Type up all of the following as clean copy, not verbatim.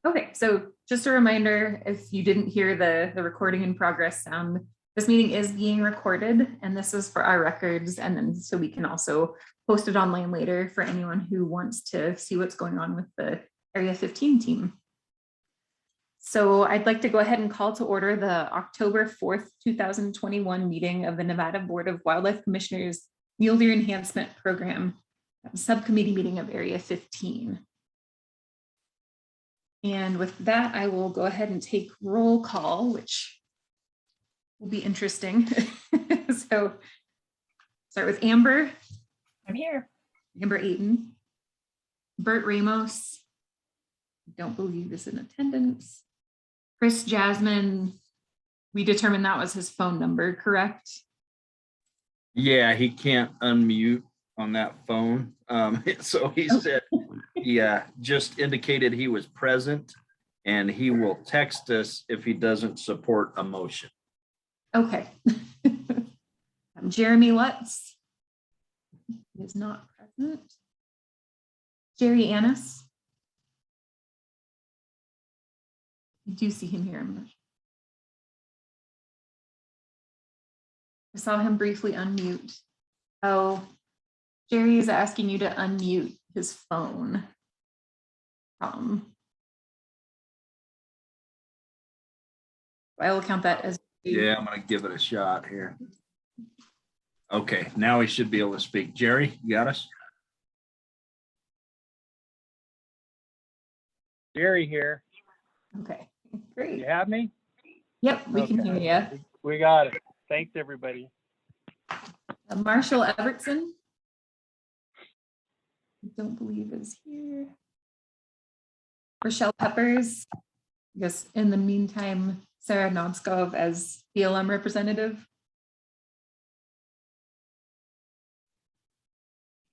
Okay, so just a reminder, if you didn't hear the recording in progress sound, this meeting is being recorded and this is for our records, and then so we can also post it online later for anyone who wants to see what's going on with the Area 15 team. So I'd like to go ahead and call to order the October 4th, 2021 meeting of the Nevada Board of Wildlife Commissioners Mule Deer Enhancement Program Subcommittee meeting of Area 15. And with that, I will go ahead and take roll call, which will be interesting. So start with Amber. I'm here. Amber Ayton. Bert Ramos. I don't believe is in attendance. Chris Jasmine. We determined that was his phone number, correct? Yeah, he can't unmute on that phone. So he said, just indicated he was present and he will text us if he doesn't support a motion. Okay. Jeremy Lutz is not present. Jerry Annis. I do see him here. I saw him briefly unmute. Oh, Jerry is asking you to unmute his phone. I will count that as. Yeah, I'm going to give it a shot here. Okay, now he should be able to speak. Jerry, you got us? Jerry here. Okay, great. You have me? Yep, we can hear you. We got it. Thanks, everybody. Marshall Evertson. I don't believe is here. Rochelle Peppers. I guess in the meantime, Sarah Nodskov as BLM representative.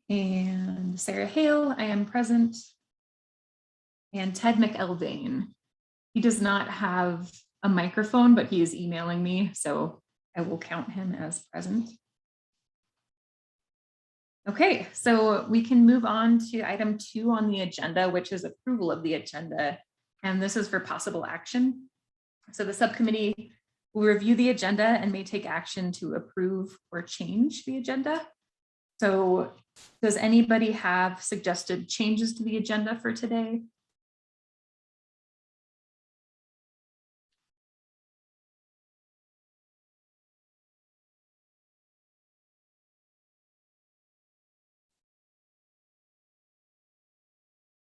And Sarah Hale, I am present. And Ted McElvain. He does not have a microphone, but he is emailing me, so I will count him as present. Okay, so we can move on to item 2 on the agenda, which is approval of the agenda. And this is for possible action. So the subcommittee will review the agenda and may take action to approve or change the agenda. So does anybody have suggested changes to the agenda for today?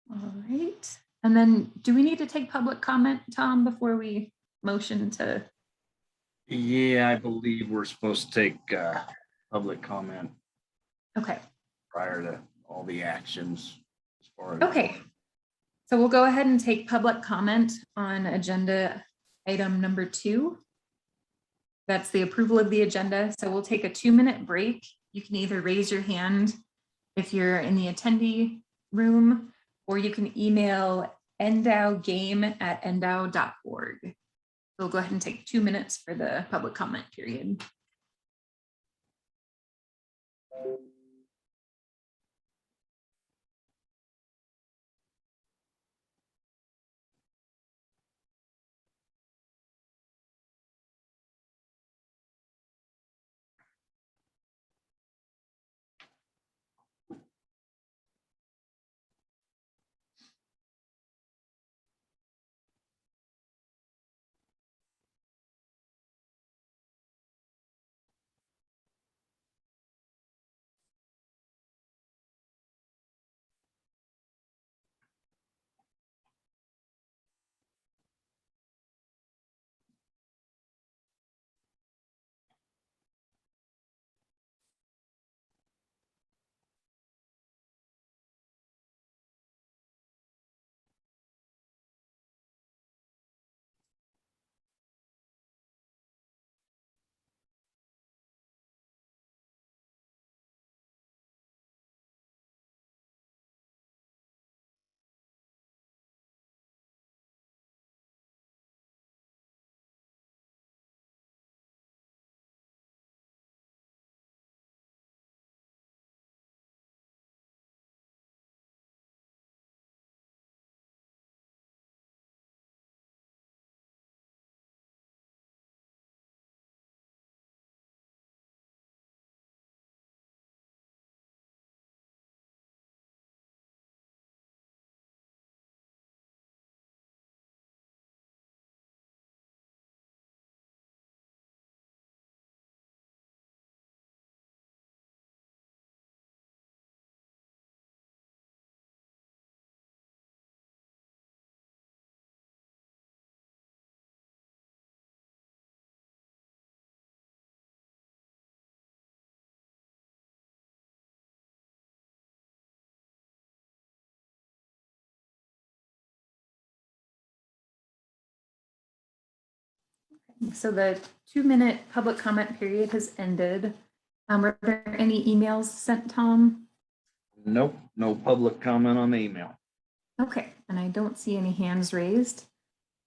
All right. And then do we need to take public comment, Tom, before we motion to? Yeah, I believe we're supposed to take public comment Okay. prior to all the actions. As far as Okay. So we'll go ahead and take public comment on agenda item number 2. That's the approval of the agenda. So we'll take a 2-minute break. You can either raise your hand if you're in the attendee room, or you can email endowgame@endow.org. We'll go ahead and take 2 minutes for the public comment period. So the 2-minute public comment period has ended. Were there any emails sent, Tom? Nope, no public comment on the email. Okay, and I don't see any hands raised.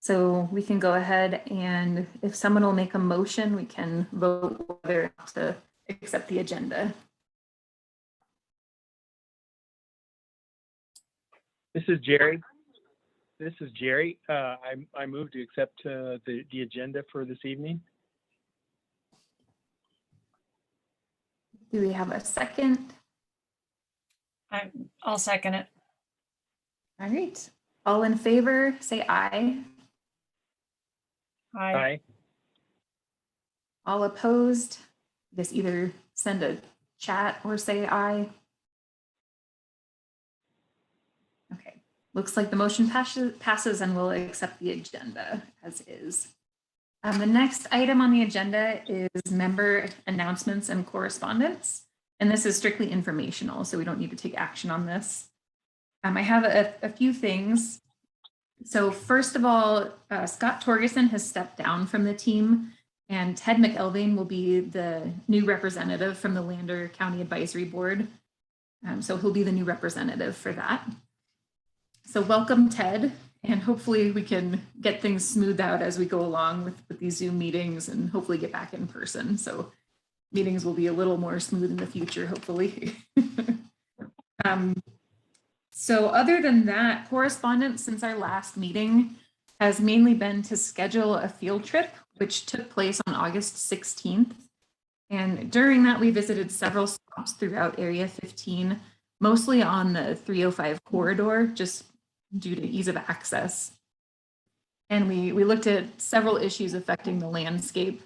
So we can go ahead and if someone will make a motion, we can vote whether or not to accept the agenda. This is Jerry. I move to accept the agenda for this evening. Do we have a second? I'll second it. All right. All in favor, say aye. Aye. Aye. All opposed, just either send a chat or say aye. Okay, looks like the motion passes and we'll accept the agenda as is. The next item on the agenda is member announcements and correspondence. And this is strictly informational, so we don't need to take action on this. I have a few things. So first of all, Scott Torgerson has stepped down from the team and Ted McElvain will be the new representative from the Lander County Advisory Board. So he'll be the new representative for that. So welcome, Ted, and hopefully we can get things smoothed out as we go along with these Zoom meetings and hopefully get back in person. So meetings will be a little more smooth in the future, hopefully. So other than that, correspondence since our last meeting has mainly been to schedule a field trip, which took place on August 16th. And during that, we visited several stops throughout Area 15, mostly on the 305 corridor, just due to ease of access. And we looked at several issues affecting the landscape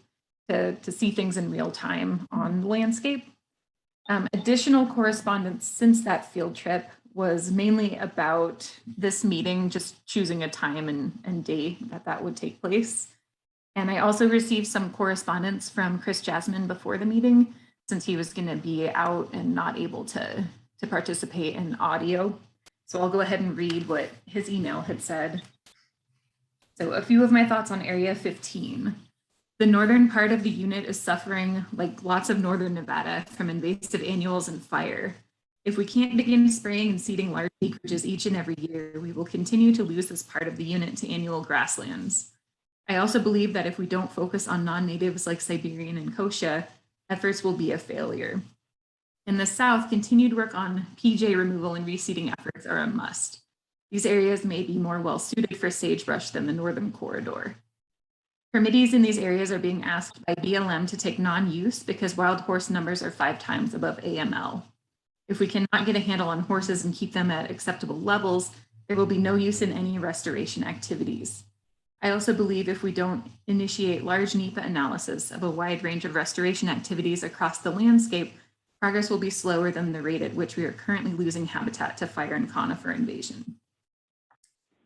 to see things in real time on the landscape. Additional correspondence since that field trip was mainly about this meeting, just choosing a time and day that would take place. And I also received some correspondence from Chris Jasmine before the meeting, since he was going to be out and not able to participate in audio. So I'll go ahead and read what his email had said. So a few of my thoughts on Area 15. The northern part of the unit is suffering, like lots of northern Nevada, from invasive annuals and fire. If we can't begin spraying and seeding large acreages each and every year, we will continue to lose this part of the unit to annual grasslands. I also believe that if we don't focus on non-natives like Siberian and kochia, efforts will be a failure. In the south, continued work on PJ removal and reseeding efforts are a must. These areas may be more well suited for sagebrush than the northern corridor. Permittees in these areas are being asked by BLM to take non-use because wild horse numbers are 5 times above AML. If we cannot get a handle on horses and keep them at acceptable levels, there will be no use in any restoration activities. I also believe if we don't initiate large NEPA analysis of a wide range of restoration activities across the landscape, progress will be slower than the rate at which we are currently losing habitat to fire and conifer invasion.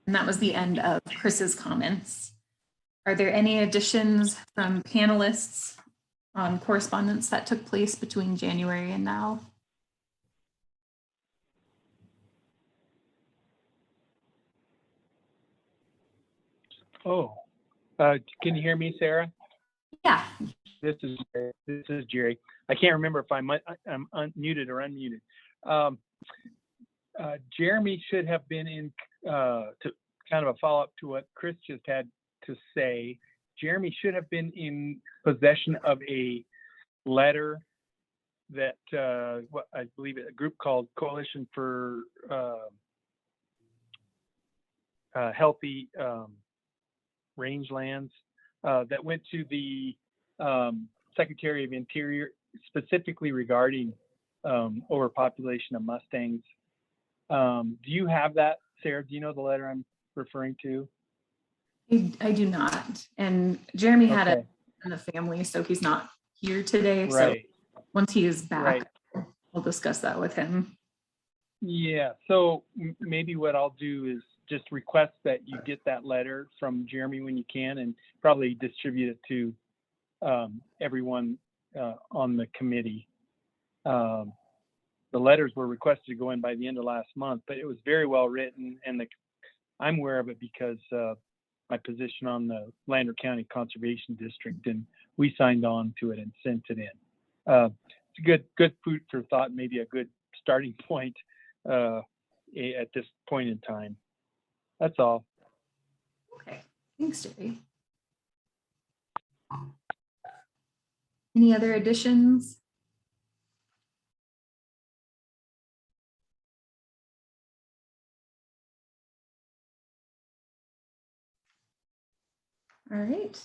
And that was the end of Chris's comments. Are there any additions from panelists on correspondence that took place between January and now? Oh, can you hear me, Sarah? Yeah. This is Jerry. I can't remember if I'm unmuted or unmuted. Jeremy should have been in to kind of a follow-up to what Chris just had to say. Jeremy should have been in possession of a letter that what I believe a group called Coalition for Healthy Rangelands that went to the Secretary of Interior specifically regarding overpopulation of Mustangs. Do you have that, Sarah? Do you know the letter I'm referring to? I do not. And Jeremy had Okay. it in the family, so he's not here today. Right. So once he is back, Right. we'll discuss that with him. Yeah. So maybe what I'll do is just request that you get that letter from Jeremy when you can, and probably distribute it to everyone on the committee. The letters were requested to go in by the end of last month, but it was very well written, and I'm aware of it because my position on the Lander County Conservation District, and we signed on to it and sent it in. It's a good food for thought, maybe a good starting point at this point in time. That's all. Okay, thanks, Jerry. Any other additions? All right,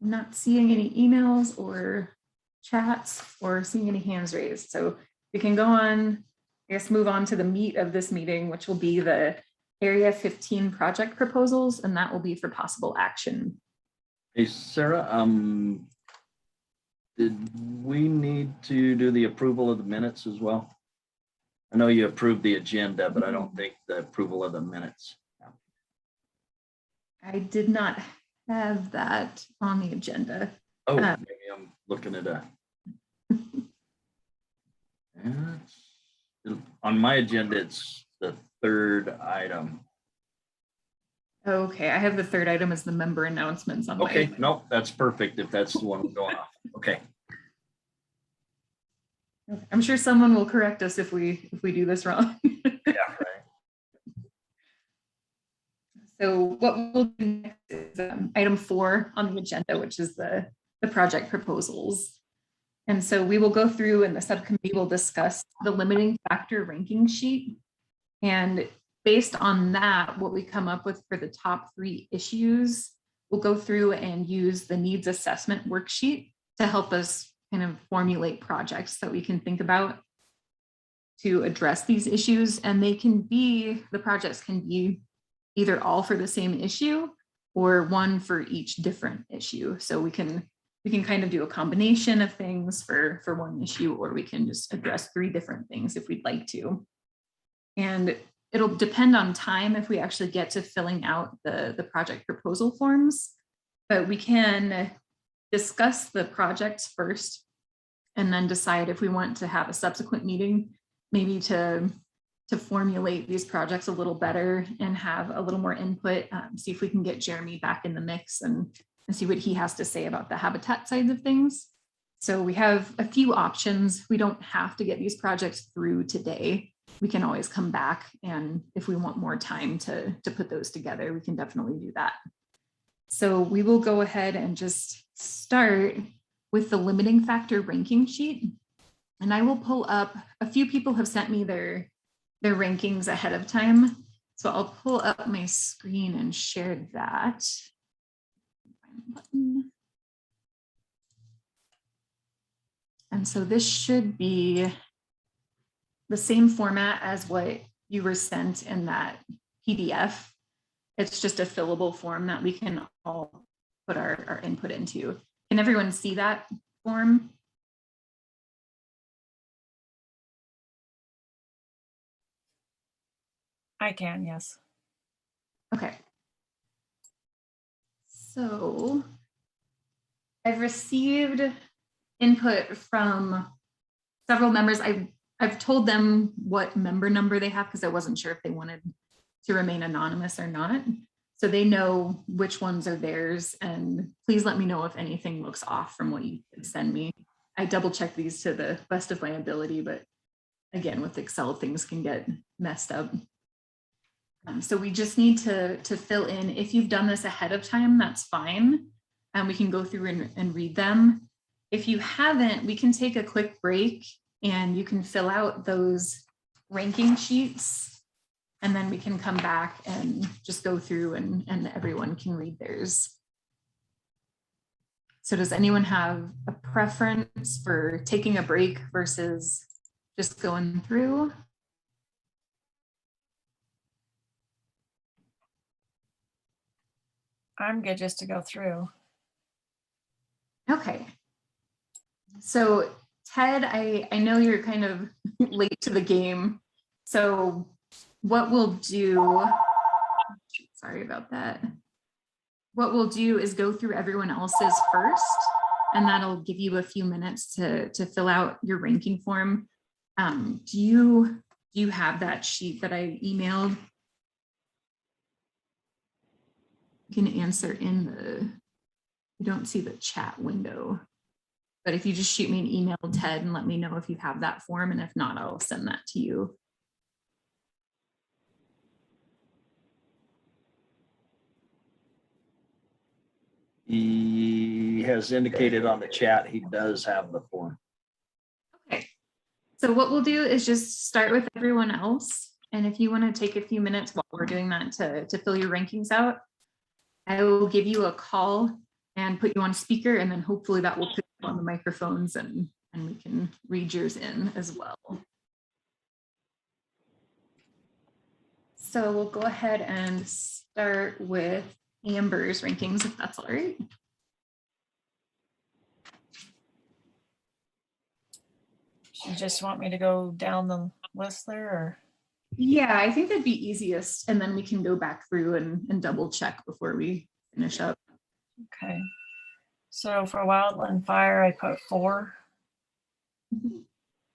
not seeing any emails or chats or seeing any hands raised. So we can go on, I guess, move on to the meat of this meeting, which will be the Area 15 project proposals, and that will be for possible action. Hey, Sarah, did we need to do the approval of the minutes as well? I know you approved the agenda, but I don't think the approval of the minutes. I did not have that on the agenda. Oh, maybe I'm looking at a. On my agenda, it's the third item. Okay, I have the third item as the member announcements on Okay, my. nope, that's perfect if that's the one going off. Okay. I'm sure someone will correct us if we do this wrong. Yeah, right. So what we'll do next is item 4 on the agenda, which is the project proposals. And so we will go through and the subcommittee will discuss the limiting factor ranking sheet. And based on that, what we come up with for the top 3 issues, we'll go through and use the needs assessment worksheet to help us kind of formulate projects that we can think about to address these issues. And the projects can be either all for the same issue or one for each different issue. So we can kind of do a combination of things for one issue, or we can just address 3 different things if we'd like to. And it'll depend on time if we actually get to filling out the project proposal forms, but we can discuss the projects first and then decide if we want to have a subsequent meeting, maybe to formulate these projects a little better and have a little more input, see if we can get Jeremy back in the mix and see what he has to say about the habitat sides of things. So we have a few options. We don't have to get these projects through today. We can always come back, and if we want more time to put those together, we can definitely do that. So we will go ahead and just start with the limiting factor ranking sheet. And I will pull up, a few people have sent me their rankings ahead of time. So I'll pull up my screen and share that. And so this should be the same format as what you were sent in that PDF. It's just a fillable form that we can all put our input into. Can everyone see that form? I can, yes. Okay. So I've received input from several members. I've told them what member number they have because I wasn't sure if they wanted to remain anonymous or not. So they know which ones are theirs, and please let me know if anything looks off from what you send me. I double check these to the best of my ability, but again, with Excel, things can get messed up. So we just need to fill in. If you've done this ahead of time, that's fine. And we can go through and read them. If you haven't, we can take a quick break and you can fill out those ranking sheets. And then we can come back and just go through and everyone can read theirs. So does anyone have a preference for taking a break versus just going through? I'm good just to go through. Okay. So Ted, I know you're kind of late to the game. So what we'll do, sorry about that. What we'll do is go through everyone else's first, and that'll give you a few minutes to fill out your ranking form. Do you have that sheet that I emailed? you can answer in you don't see the chat window. But if you just shoot me an email, Ted, and let me know if you have that form, and if not, I'll send that to you. He has indicated on the chat he does have the form. Okay. So what we'll do is just start with everyone else. And if you want to take a few minutes while we're doing that to fill your rankings out, I will give you a call and put you on speaker, and then hopefully that will pick up on the microphones and we can read yours in as well. So we'll go ahead and start with Amber's rankings, if that's all right. You just want me to go down the list there, or? Yeah, I think that'd be easiest. And then we can go back through and double check before we finish up. Okay. So for wildland fire, I put 4.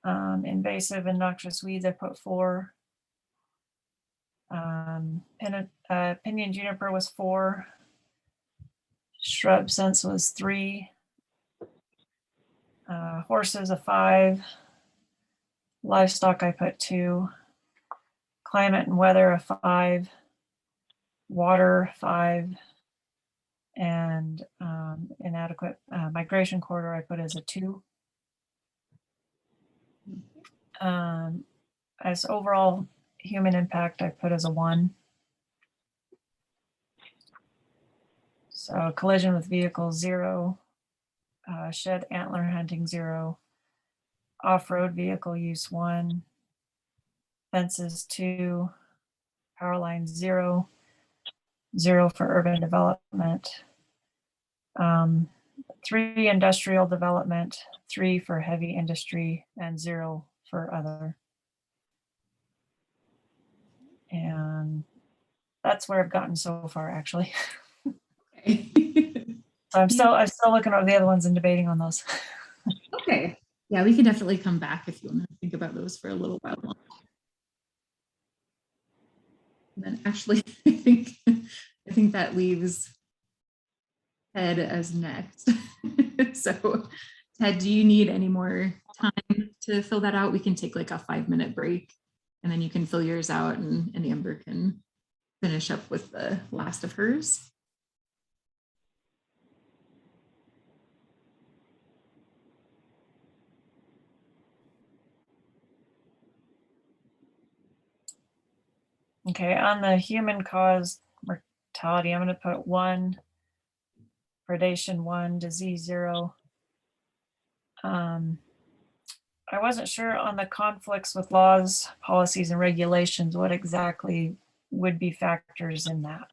Invasive and noxious weeds, I put 4. Pinyon juniper was 4. Shrub sense was 3. Horses a 5. Livestock I put 2. Climate and weather a 5. Water 5. And inadequate migration corridor I put as a 2. As overall human impact I put as a 1. So collision with vehicles 0. Shed antler hunting 0. Off-road vehicle use 1. Fences 2. Power lines 0. 0 for urban development. 3 industrial development, 3 for heavy industry, and 0 for other. And that's where I've gotten so far, actually. Okay. So I'm still looking over the other ones and debating on those. Okay. Yeah, we can definitely come back if you want to think about those for a little while longer. And then Ashley, I think that leaves Ted as next. So Ted, do you need any more time to fill that out? We can take like a 5-minute break and then you can fill yours out and Amber can finish up with the last of hers. Okay, on the human caused mortality, I'm going to put 1, predation 1, disease 0. I wasn't sure on the conflicts with laws, policies, and regulations, what exactly would be factors in that.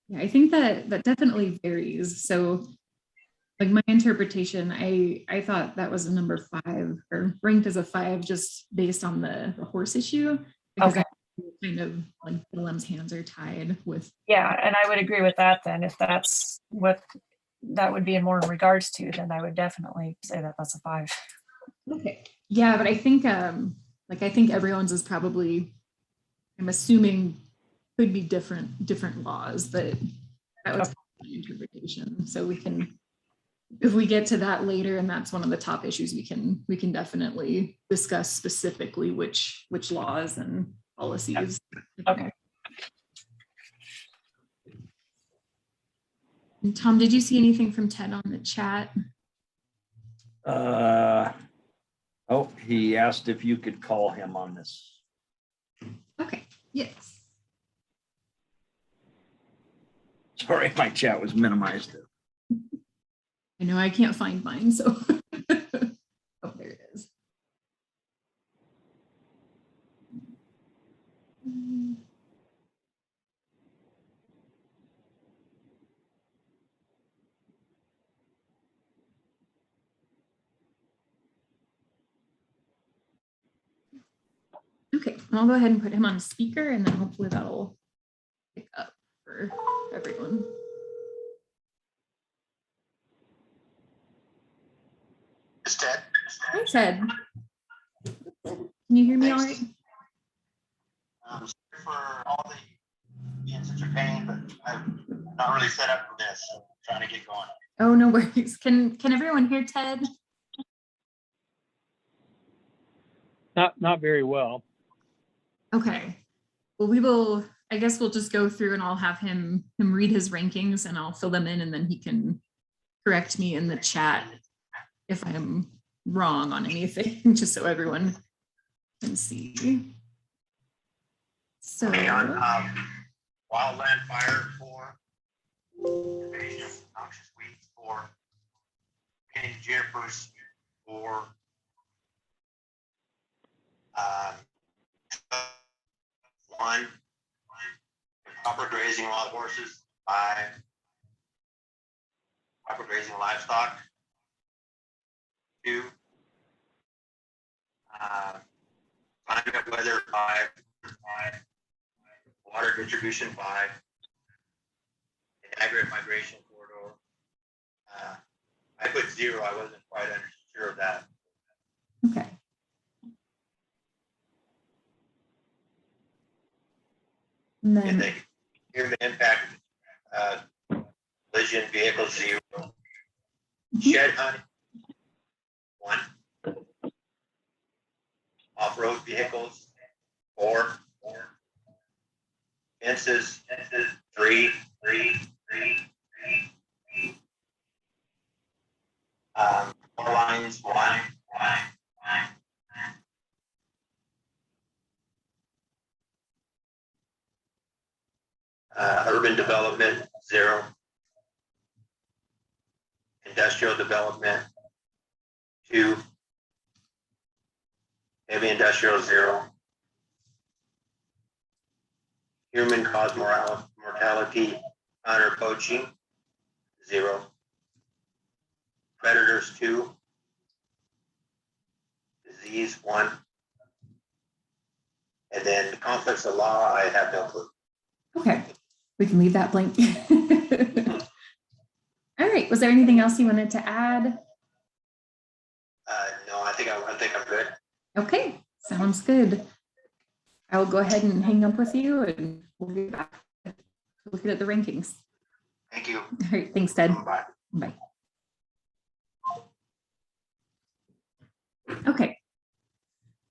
Yeah, I think that definitely varies. So like my interpretation, I thought that was a number 5 or ranked as a 5 just based on the horse issue. Because Okay. kind of like BLM's hands are tied with. Yeah, and I would agree with that then. If that's what that would be more in regards to, then I would definitely say that that's a 5. Okay. Yeah, but I think I think everyone's is probably, I'm assuming, could be different laws, but that was my interpretation. So we can, if we get to that later and that's one of the top issues, we can definitely discuss specifically which laws and policies. Okay. And Tom, did you see anything from Ted on the chat? Oh, he asked if you could call him on this. Okay, yes. Sorry, my chat was minimized. I know I can't find mine, so. Oh, there it is. Okay, I'll go ahead and put him on speaker and then hopefully that'll pick up for everyone. It's Ted. Hi, Ted. Can you hear me all right? Sorry for all the being such a pain, but I'm not really set up for this, so I'm trying to get going. Oh, no worries. Can everyone hear Ted? Not very well. Okay. Well, I guess we'll just go through and I'll have him read his rankings and I'll fill them in and then he can correct me in the chat if I'm wrong on anything, just so everyone can see. So, Okay, on wildland fire 4, invasion of noxious weeds 4, painted junipers 4, um, 1, proper grazing wild horses 5, proper grazing livestock 2, climate weather 5, water distribution 5, aggregate migration corridor. I put 0. I wasn't quite sure of that. okay. And And then, the human impact, collision vehicle 0, shed hunting 1, off-road vehicles 4, fences 3, power lines 1, urban development 0, industrial development 2, heavy industrial 0, human caused mortality, hunter poaching 0, predators 2, disease 1, and then the conflicts of law, I have no clue. okay, we can leave that blank. All right, was there anything else you wanted to add? No, I think I'm good. Okay, sounds good. I will go ahead and hang up with you and we'll get back to looking at the rankings. Thank you. All right, thanks, Ted. Bye. Bye. Okay.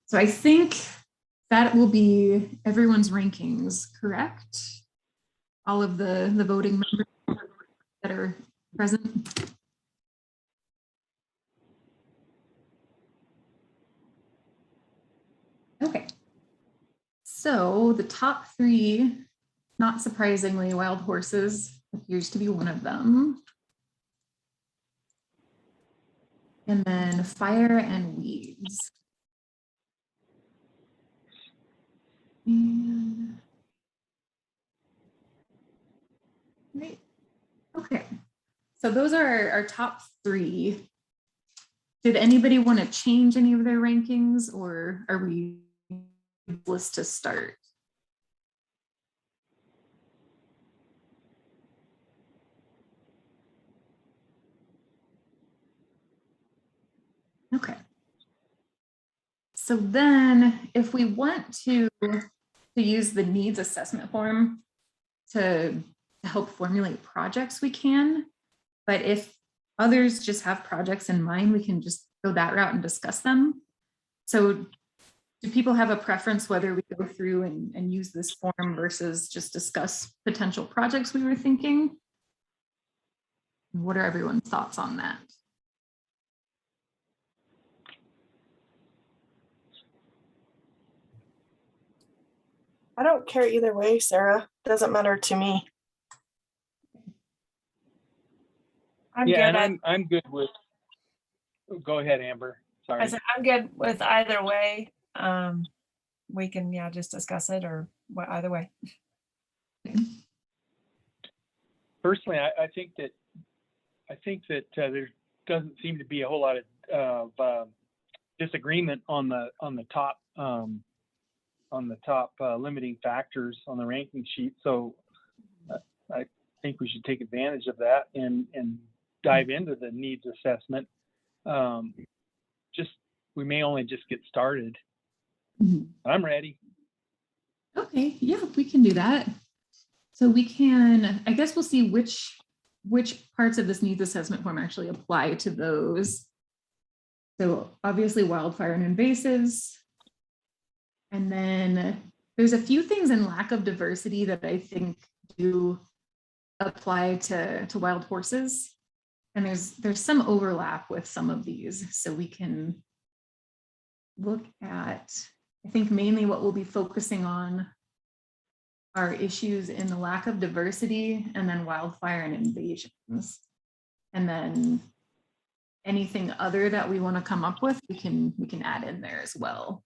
So I think that will be everyone's rankings, correct? All of the voting members that are present. Okay. So the top 3, not surprisingly, wild horses appears to be one of them. And then fire and weeds. And great. Okay. So those are our top 3. Did anybody want to change any of their rankings or are we list to start? Okay. So then if we want to use the needs assessment form to help formulate projects, we can. But if others just have projects in mind, we can just go that route and discuss them. So do people have a preference whether we go through and use this form versus just discuss potential projects we were thinking? What are everyone's thoughts on that? I don't care either way, Sarah. Doesn't matter to me. I'm Yeah, good. and I'm good with, go ahead, Amber. I Sorry. said, I'm good with either way. We can, yeah, just discuss it or either way. Personally, I think that there doesn't seem to be a whole lot of disagreement on the top limiting factors on the ranking sheet. So I think we should take advantage of that and dive into the needs assessment. We may only just get started. Mhm. I'm ready. Okay, yeah, we can do that. So we can, I guess we'll see which parts of this needs assessment form actually apply to those. So obviously wildfire and invasives. And then there's a few things in lack of diversity that I think do apply to wild horses. And there's some overlap with some of these. So we can look at, I think mainly what we'll be focusing on are issues in the lack of diversity and then wildfire and invasions. And then anything other that we want to come up with, we can add in there as well.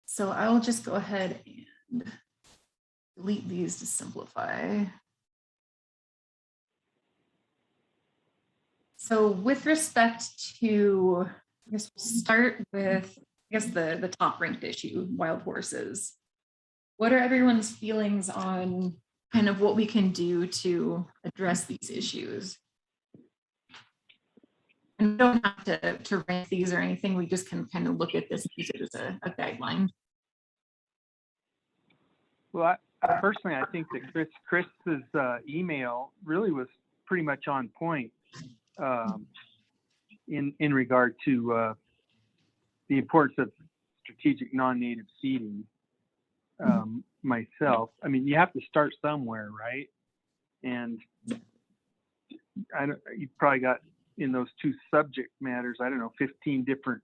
So I'll just go ahead and delete these to simplify. So with respect to, I guess we'll start with, I guess the top ranked issue, wild horses. What are everyone's feelings on kind of what we can do to address these issues? And we don't have to rank these or anything. We just can kind of look at this and use it as a guideline. Well, I personally, I think that Chris's email really was pretty much on point in regard to the importance of strategic non-native seeding. Myself, I mean, you have to start somewhere, right? And you probably got in those two subject matters, I don't know, 15 different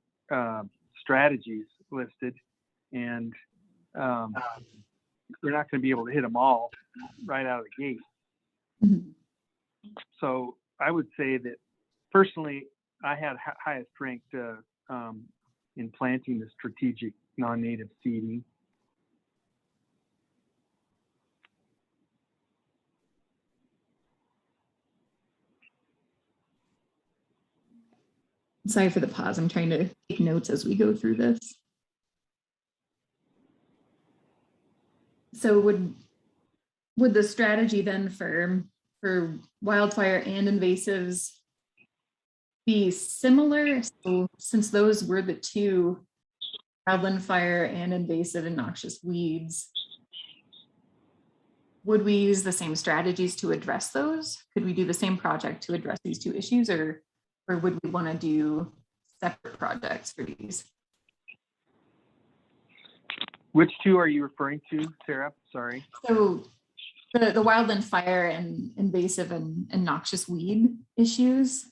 strategies listed, and we're not going to be able to hit them all right out of the gate. Mhm. So I would say that personally, I had highest ranked in planting the strategic non-native seeding. Sorry for the pause. I'm trying to take notes as we go through this. So would the strategy then for wildfire and invasives be similar? So since those were the two, wildland fire and invasive and noxious weeds, would we use the same strategies to address those? Could we do the same project to address these two issues, or would we want to do separate projects for these? Which two are you referring to, Sarah? Sorry. So the wildland fire and invasive and noxious weed issues.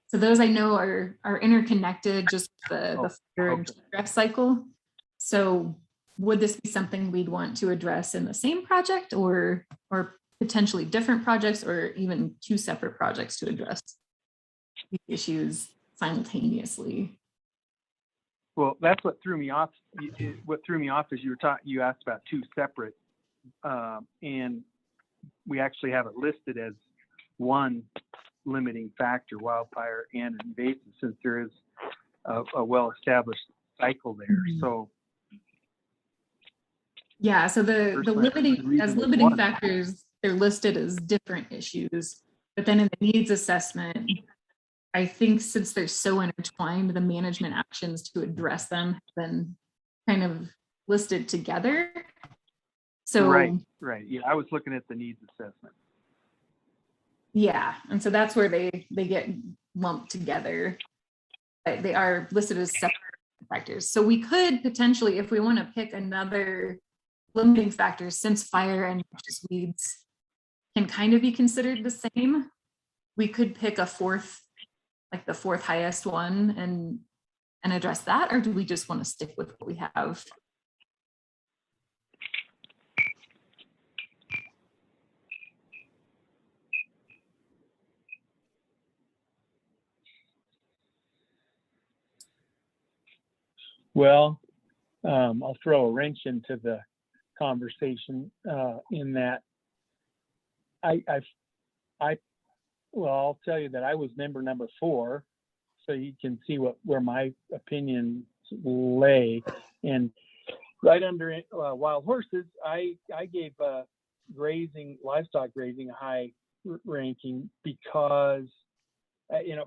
So those I know are interconnected, just the fire and stress cycle. So would this be something we'd want to address in the same project, or potentially different projects, or even two separate projects to address these issues simultaneously? Well, that's what threw me off. What threw me off is you asked about two separate, and we actually have it listed as one limiting factor, wildfire and invasive, since there is a well-established cycle there. Mm-hmm. So yeah, so the limiting one. factors, they're listed as different issues, but then in the needs assessment, I think since they're so intertwined, the management actions to address them have been kind of listed together. So right. Yeah, I was looking at the needs assessment. Yeah, and so that's where they get lumped together. But they are listed as separate factors. So we could potentially, if we want to pick another limiting factor, since fire and noxious weeds can kind of be considered the same, we could pick a fourth, like the fourth highest one, and address that, or do we just want to stick with what we have? Well, I'll throw a wrench into the conversation in that I'll tell you that I was member number 4, so you can see where my opinions lay. And right under wild horses, I gave livestock grazing a high ranking because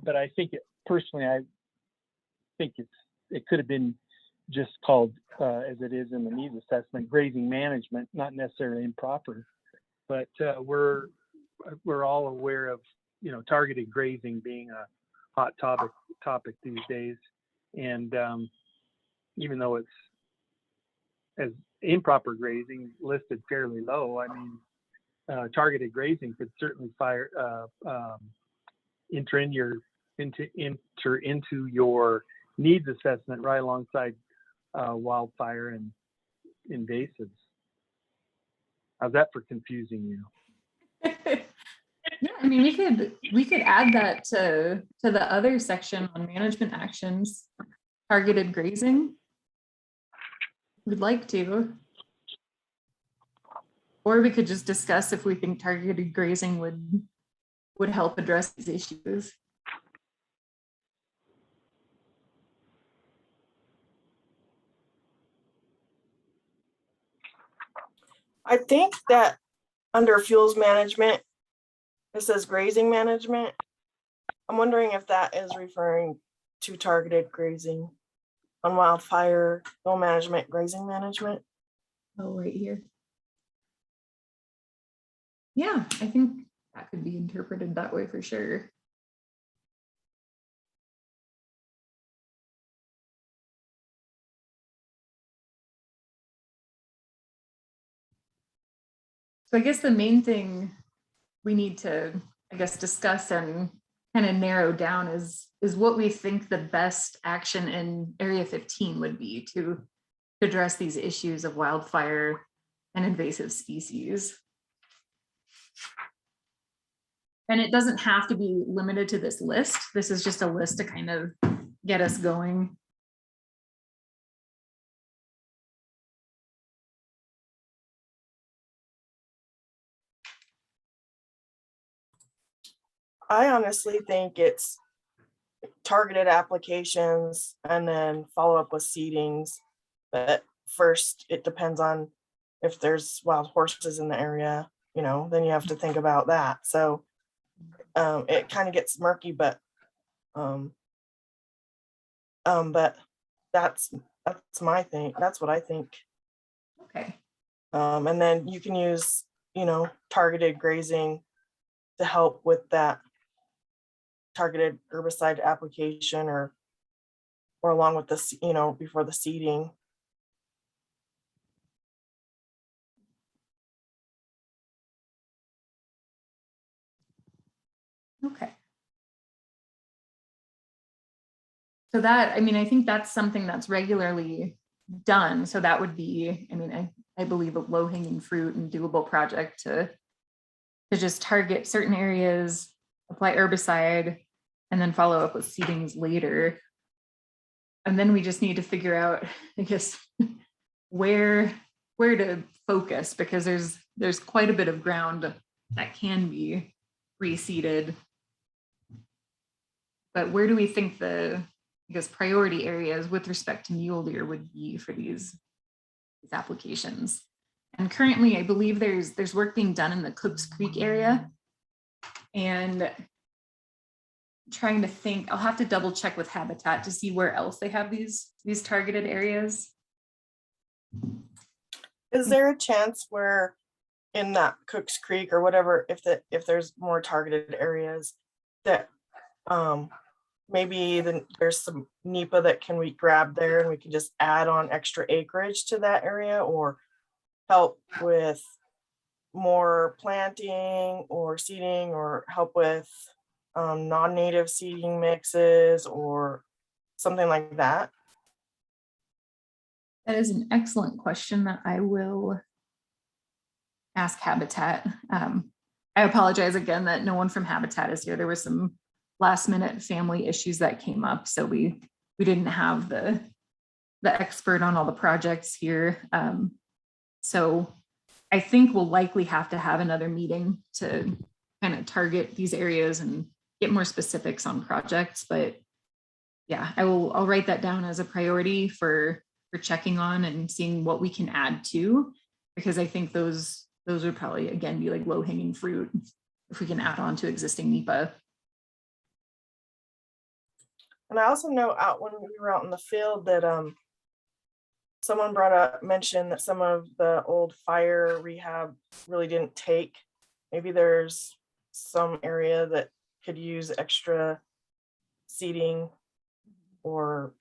but I think personally I think it could have been just called as it is in the needs assessment, grazing management, not necessarily improper but we're all aware of, you know, targeted grazing being a hot topic these days. And even though it's as improper grazing listed fairly low, I mean, targeted grazing could certainly enter into your needs assessment right alongside wildfire and invasives. How's that for confusing you? Yeah, I mean, we could add that to the other section on management actions, targeted grazing. We'd like to. Or we could just discuss if we think targeted grazing would help address these issues. I think that under fuels management, it says grazing management. I'm wondering if that is referring to targeted grazing on wildfire, fuel management, grazing management. Oh, right here. Yeah, I think that could be interpreted that way for sure. So I guess the main thing we need to, I guess, discuss and kind of narrow down is what we think the best action in Area 15 would be to address these issues of wildfire and invasive species. And it doesn't have to be limited to this list. This is just a list to kind of get us going. I honestly think it's targeted applications and then follow up with seedings. But first, it depends on if there's wild horses in the area, you know, then you have to think about that. So it kind of gets murky, but that's my thing. That's what I think. Okay. And then you can use, you know, targeted grazing to help with that targeted herbicide application or along with this, you know, before the seeding. Okay. So that, I mean, I think that's something that's regularly done. So that would be, I mean, I believe a low hanging fruit and doable project to just target certain areas, apply herbicide, and then follow up with seedings later. And then we just need to figure out, I guess, where to focus, because there's quite a bit of ground that can be reseeded. But where do we think the, I guess, priority areas with respect to mule deer would be for these applications? And currently, I believe there's work being done in the Cooks Creek area, and trying to think, I'll have to double check with Habitat to see where else they have these targeted areas. Is there a chance where in that Cooks Creek or whatever, if there's more targeted areas that maybe there's some NEPA that can we grab there and we can just add on extra acreage to that area, or help with more planting or seeding, or help with non-native seeding mixes or something like that? That is an excellent question that I will ask Habitat. I apologize again that no one from Habitat is here. There was some last minute family issues that came up, so we didn't have the expert on all the projects here. So I think we'll likely have to have another meeting to kind of target these areas and get more specifics on projects. But yeah, I'll write that down as a priority for checking on and seeing what we can add to, because I think those would probably again be like low hanging fruit if we can add on to existing NEPA. And I also know out when we were out in the field that someone mentioned that some of the old fire rehab really didn't take. Maybe there's some area that could use extra seeding or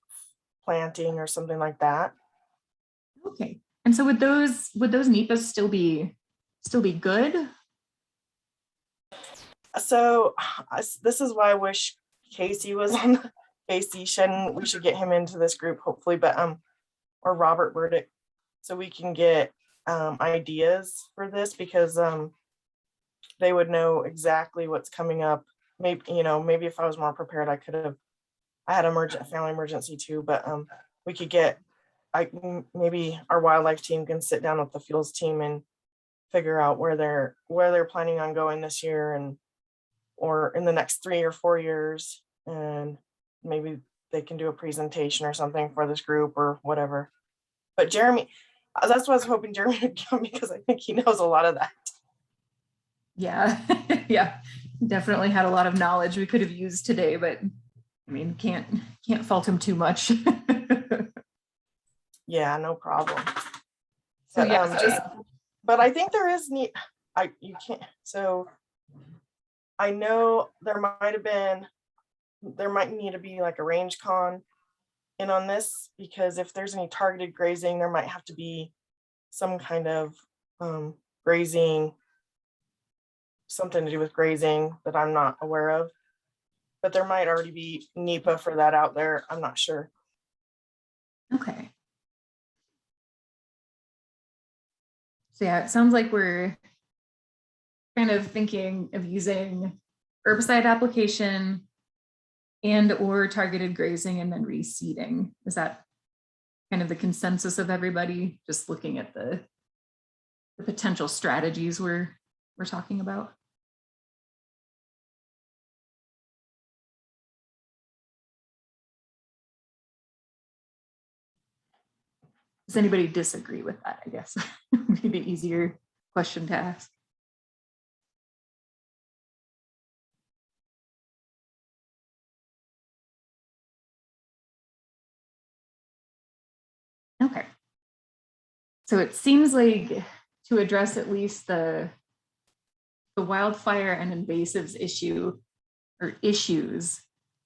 planting or something like that. Okay. And so would those NEPAs still be good? So this is why I wish Casey was on. Casey Shen, we should get him into this group hopefully, but or Robert Burdick, so we can get ideas for this, because they would know exactly what's coming up. Maybe, maybe if I was more prepared, I had family emergency too, but we could get, maybe our wildlife team can sit down with the fuels team and figure out where they're planning on going this year or in the next 3 or 4 years, and maybe they can do a presentation or something for this group or whatever. But Jeremy, that's what I was hoping Jeremy would come, because I think he knows a lot of that. Yeah, yeah, definitely had a lot of knowledge we could have used today, but I mean, can't fault him too much. Yeah, no problem. So But, yeah, but I think there is you can't, so I know there might need to be like a range con in on this, because if there's any targeted grazing, there might have to be some kind of grazing, something to do with grazing that I'm not aware of. But there might already be NEPA for that out there. I'm not sure. okay. So yeah, it sounds like we're kind of thinking of using herbicide application and or targeted grazing and then reseeding. Is that kind of the consensus of everybody, just looking at the potential strategies we're talking about? Does anybody disagree with that? I guess would be the easier question to ask. Okay. So it seems like to address at least the wildfire and invasives issue or issues,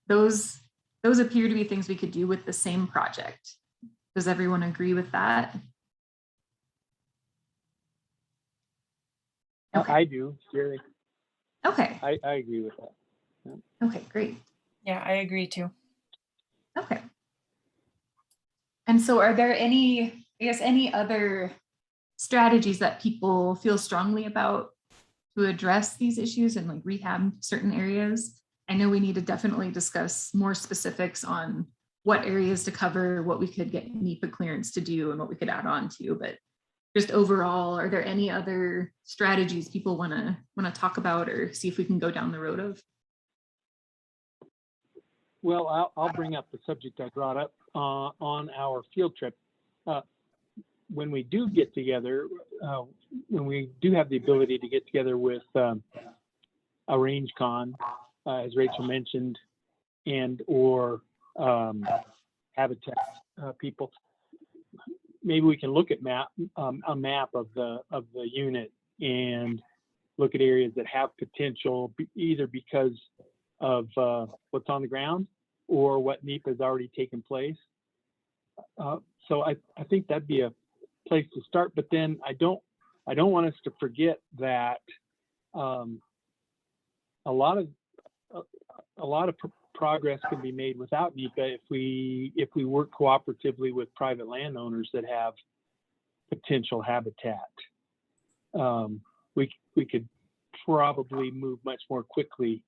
those appear to be things we could do with the same project. Does everyone agree with that? Okay. I do, Jerry. Okay. I agree with that. Okay, great. Yeah, I agree too. Okay. And so are there any other strategies that people feel strongly about to address these issues and like rehab certain areas? I know we need to definitely discuss more specifics on what areas to cover, what we could get NEPA clearance to do and what we could add on to, but just overall, are there any other strategies people want to talk about or see if we can go down the road of? Well, I'll bring up the subject I brought up on our field trip. When we do get together, when we do have the ability to get together with a range con, as Rachel mentioned, and or habitat people, maybe we can look at a map of the unit and look at areas that have potential, either because of what's on the ground or what NEPA has already taken place. So I think that'd be a place to start. But then I don't want us to forget that a lot of progress can be made without NEPA if we work cooperatively with private landowners that have potential habitat. We could probably move much more quickly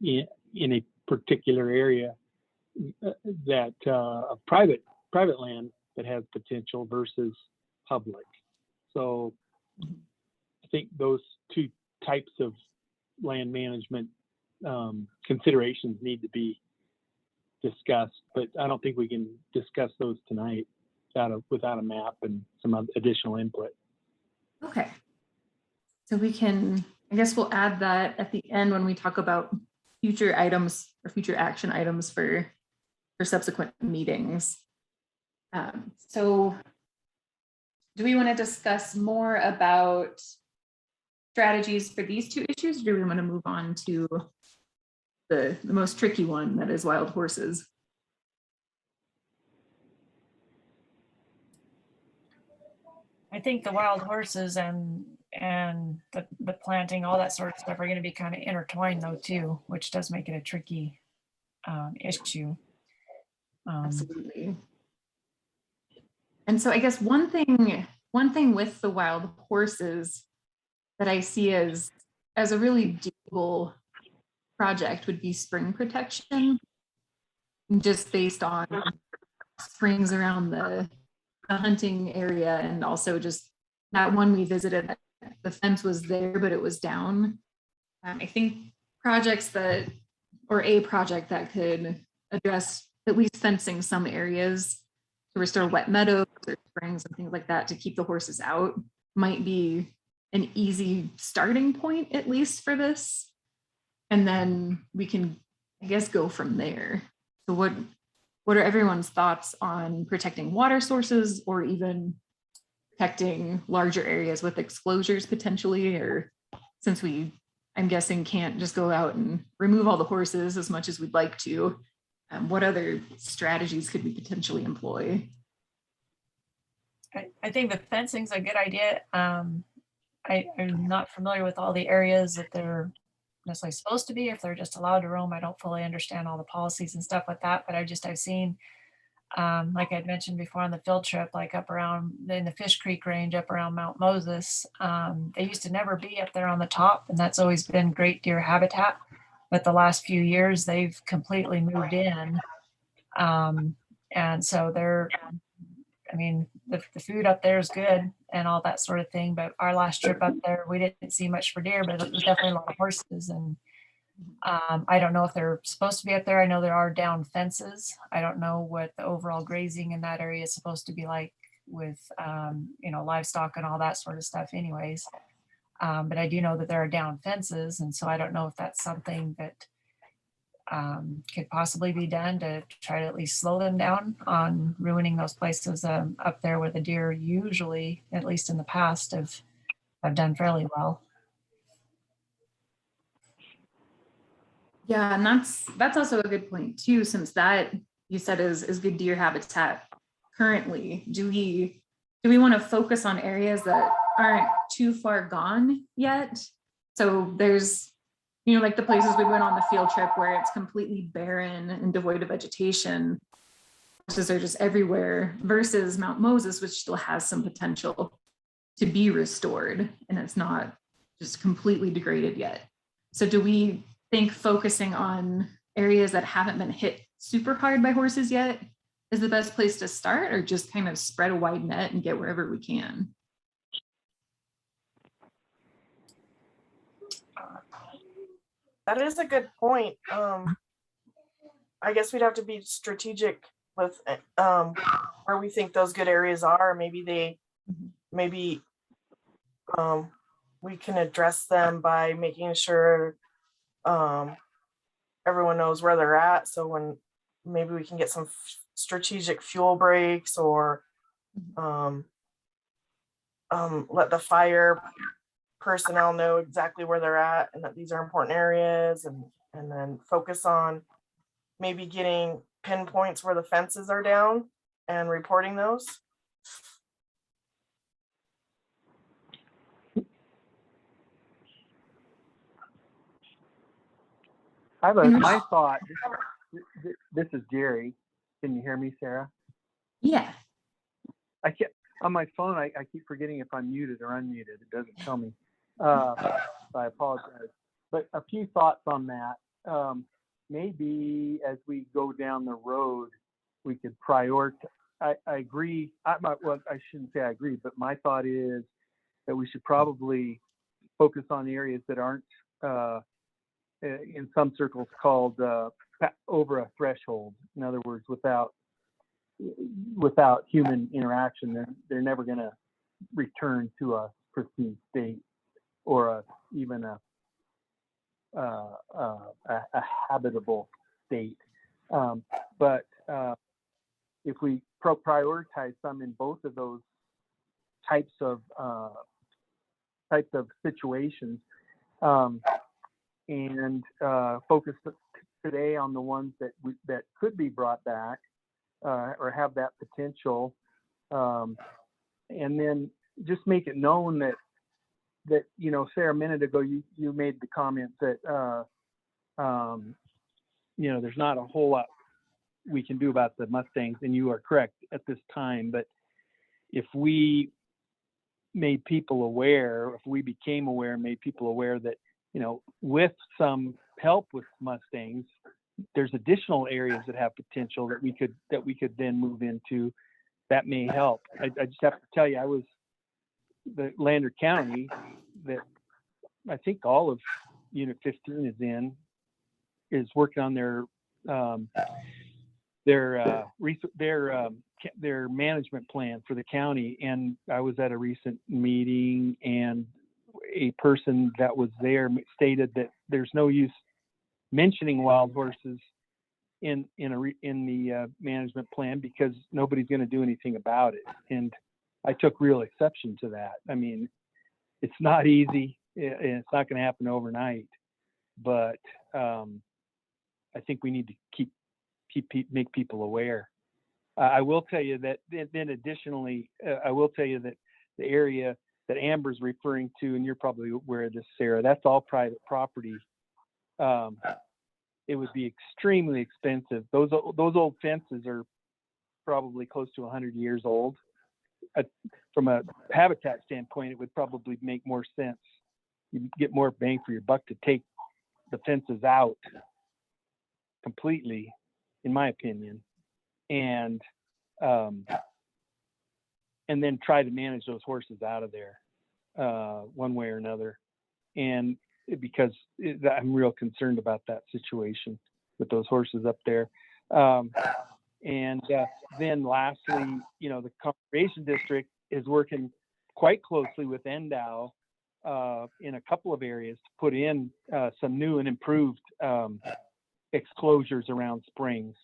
in a particular area that private land that has potential versus public. So I think those two types of land management considerations need to be discussed, but I don't think we can discuss those tonight without a map and some additional input. Okay. So we can, I guess we'll add that at the end when we talk about future items or future action items for subsequent meetings. So do we want to discuss more about strategies for these two issues? Or do we want to move on to the most tricky one, that is wild horses? I think the wild horses and the planting, all that sort of stuff are going to be kind of intertwined though too, which does make it a tricky issue. Absolutely. And so I guess one thing with the wild horses that I see as a really doable project would be spring protection, just based on springs around the hunting area, and also just that one we visited, the fence was there, but it was down. I think projects that, or a project that could address at least fencing some areas to restore wet meadows or springs and things like that to keep the horses out might be an easy starting point, at least for this. And then we can, I guess, go from there. So what are everyone's thoughts on protecting water sources, or even protecting larger areas with exclosures potentially? Or since we, I'm guessing, can't just go out and remove all the horses as much as we'd like to, what other strategies could we potentially employ? I think the fencing's a good idea. I'm not familiar with all the areas that they're necessarily supposed to be, if they're just allowed to roam. I don't fully understand all the policies and stuff like that, but I've seen, like I'd mentioned before on the field trip, like up around in the Fish Creek Range, up around Mount Moses, they used to never be up there on the top, and that's always been great deer habitat. But the last few years, they've completely moved in. And so I mean, the food up there is good and all that sort of thing. But our last trip up there, we didn't see much for deer, but it was definitely a lot of horses. And I don't know if they're supposed to be up there. I know there are down fences. I don't know what the overall grazing in that area is supposed to be like with, livestock and all that sort of stuff anyways. But I do know that there are down fences. And so I don't know if that's something that could possibly be done to try to at least slow them down on ruining those places up there where the deer usually, at least in the past, have done fairly well. Yeah, and that's also a good point too, since that you said is good deer habitat currently. Do we want to focus on areas that aren't too far gone yet? So there's, like the places we went on the field trip where it's completely barren and devoid of vegetation, horses are just everywhere, versus Mount Moses, which still has some potential to be restored and it's not just completely degraded yet. So do we think focusing on areas that haven't been hit super hard by horses yet is the best place to start, or just kind of spread a wide net and get wherever we can? That is a good point. I guess we'd have to be strategic with where we think those good areas are. Maybe we can address them by making sure everyone knows where they're at. So when maybe we can get some strategic fuel breaks, or let the fire personnel know exactly where they're at and that these are important areas, and then focus on maybe getting pinpoints where the fences are down and reporting those. I have my thought. This is Jerry. Can you hear me, Sarah? Yeah. I can't, on my phone, I keep forgetting if I'm muted or unmuted. It doesn't tell me. So I apologize. But a few thoughts on that. Maybe as we go down the road, we could prioritize. I agree. I shouldn't say I agree, but my thought is that we should probably focus on areas that aren't in some circles called over a threshold. In other words, without human interaction, they're never going to return to a pristine state, or even a habitable state. But if we prioritize some in both of those types of situations, and focus today on the ones that could be brought back or have that potential, and then just make it known that Sarah, a minute ago you made the comment that there's not a whole lot we can do about the Mustangs, and you are correct at this time. But if we made people aware, if we became aware and made people aware that, with some help with Mustangs, there's additional areas that have potential that we could then move into, that may help. I just have to tell you, I was the Lander County that I think all of Unit 15 is working on their management plan for the county. And I was at a recent meeting, and a person that was there stated that there's no use mentioning wild horses in the management plan because nobody's going to do anything about it. And I took real exception to that. I mean, it's not easy, and it's not going to happen overnight, but I think we need to make people aware. I will tell you that then additionally, I will tell you that the area that Amber's referring to, and you're probably aware of this, Sarah, that's all private property. It would be extremely expensive. Those old fences are probably close to 100 years old. From a habitat standpoint, it would probably make more sense. You get more bang for your buck to take the fences out completely, in my opinion, and then try to manage those horses out of there one way or another. And because I'm real concerned about that situation with those horses up there. And then lastly, the conservation district is working quite closely with NDOW in a couple of areas to put in some new and improved exclosures around springs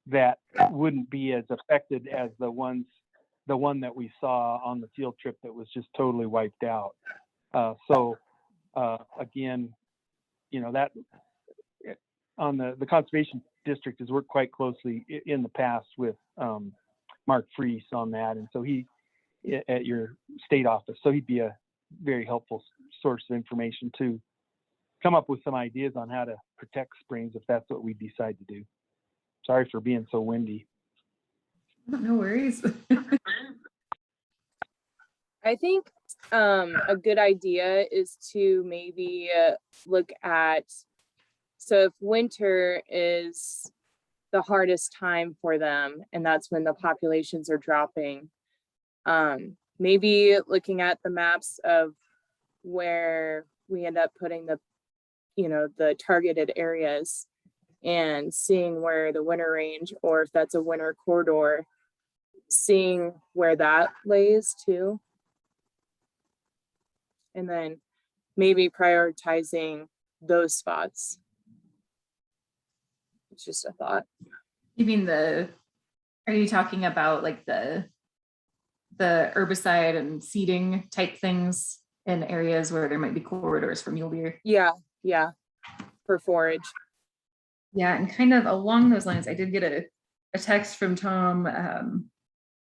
that wouldn't be as affected as the one that we saw on the field trip that was just totally wiped out. Again, that on the conservation district has worked quite closely in the past with Mark Freese on that, and so he at your state office, so he'd be a very helpful source of information to come up with some ideas on how to protect springs if that's what we decide to do. Sorry for being so windy. No worries. I think a good idea is to maybe look at, so if winter is the hardest time for them and that's when the populations are dropping, maybe looking at the maps of where we end up putting the targeted areas and seeing where the winter range, or if that's a winter corridor, seeing where that lays too. And then maybe prioritizing those spots. It's just a thought. You mean are you talking about like the herbicide and seeding type things in areas where there might be corridors for mule deer? Yeah, for forage. Yeah, and kind of along those lines, I did get a text from Tom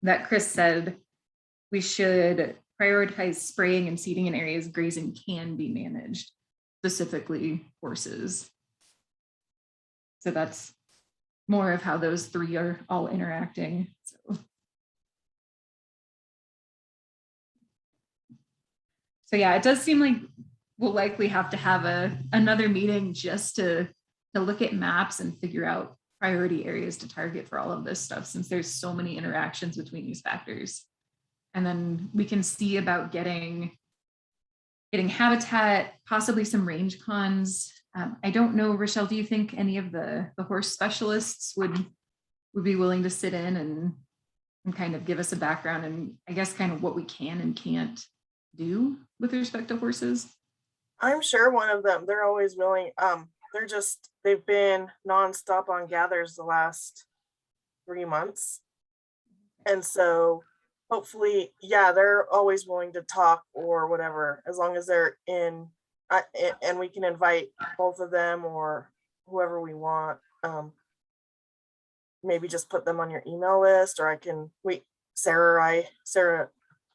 that Chris said we should prioritize spraying and seeding in areas grazing can be managed, specifically horses. So that's more of how those three are all interacting. So yeah, it does seem like we'll likely have to have another meeting just to look at maps and figure out priority areas to target for all of this stuff, since there's so many interactions between these factors. And then we can see about getting habitat, possibly some range cons. I don't know, Rochelle, do you think any of the horse specialists would be willing to sit in and kind of give us a background and I guess kind of what we can and can't do with respect to horses? I'm sure one of them, they're always willing. They've been nonstop on gathers the last 3 months. And so hopefully, yeah, they're always willing to talk or whatever, as long as they're in, and we can invite both of them or whoever we want. Maybe just put them on your email list, or I can, Sarah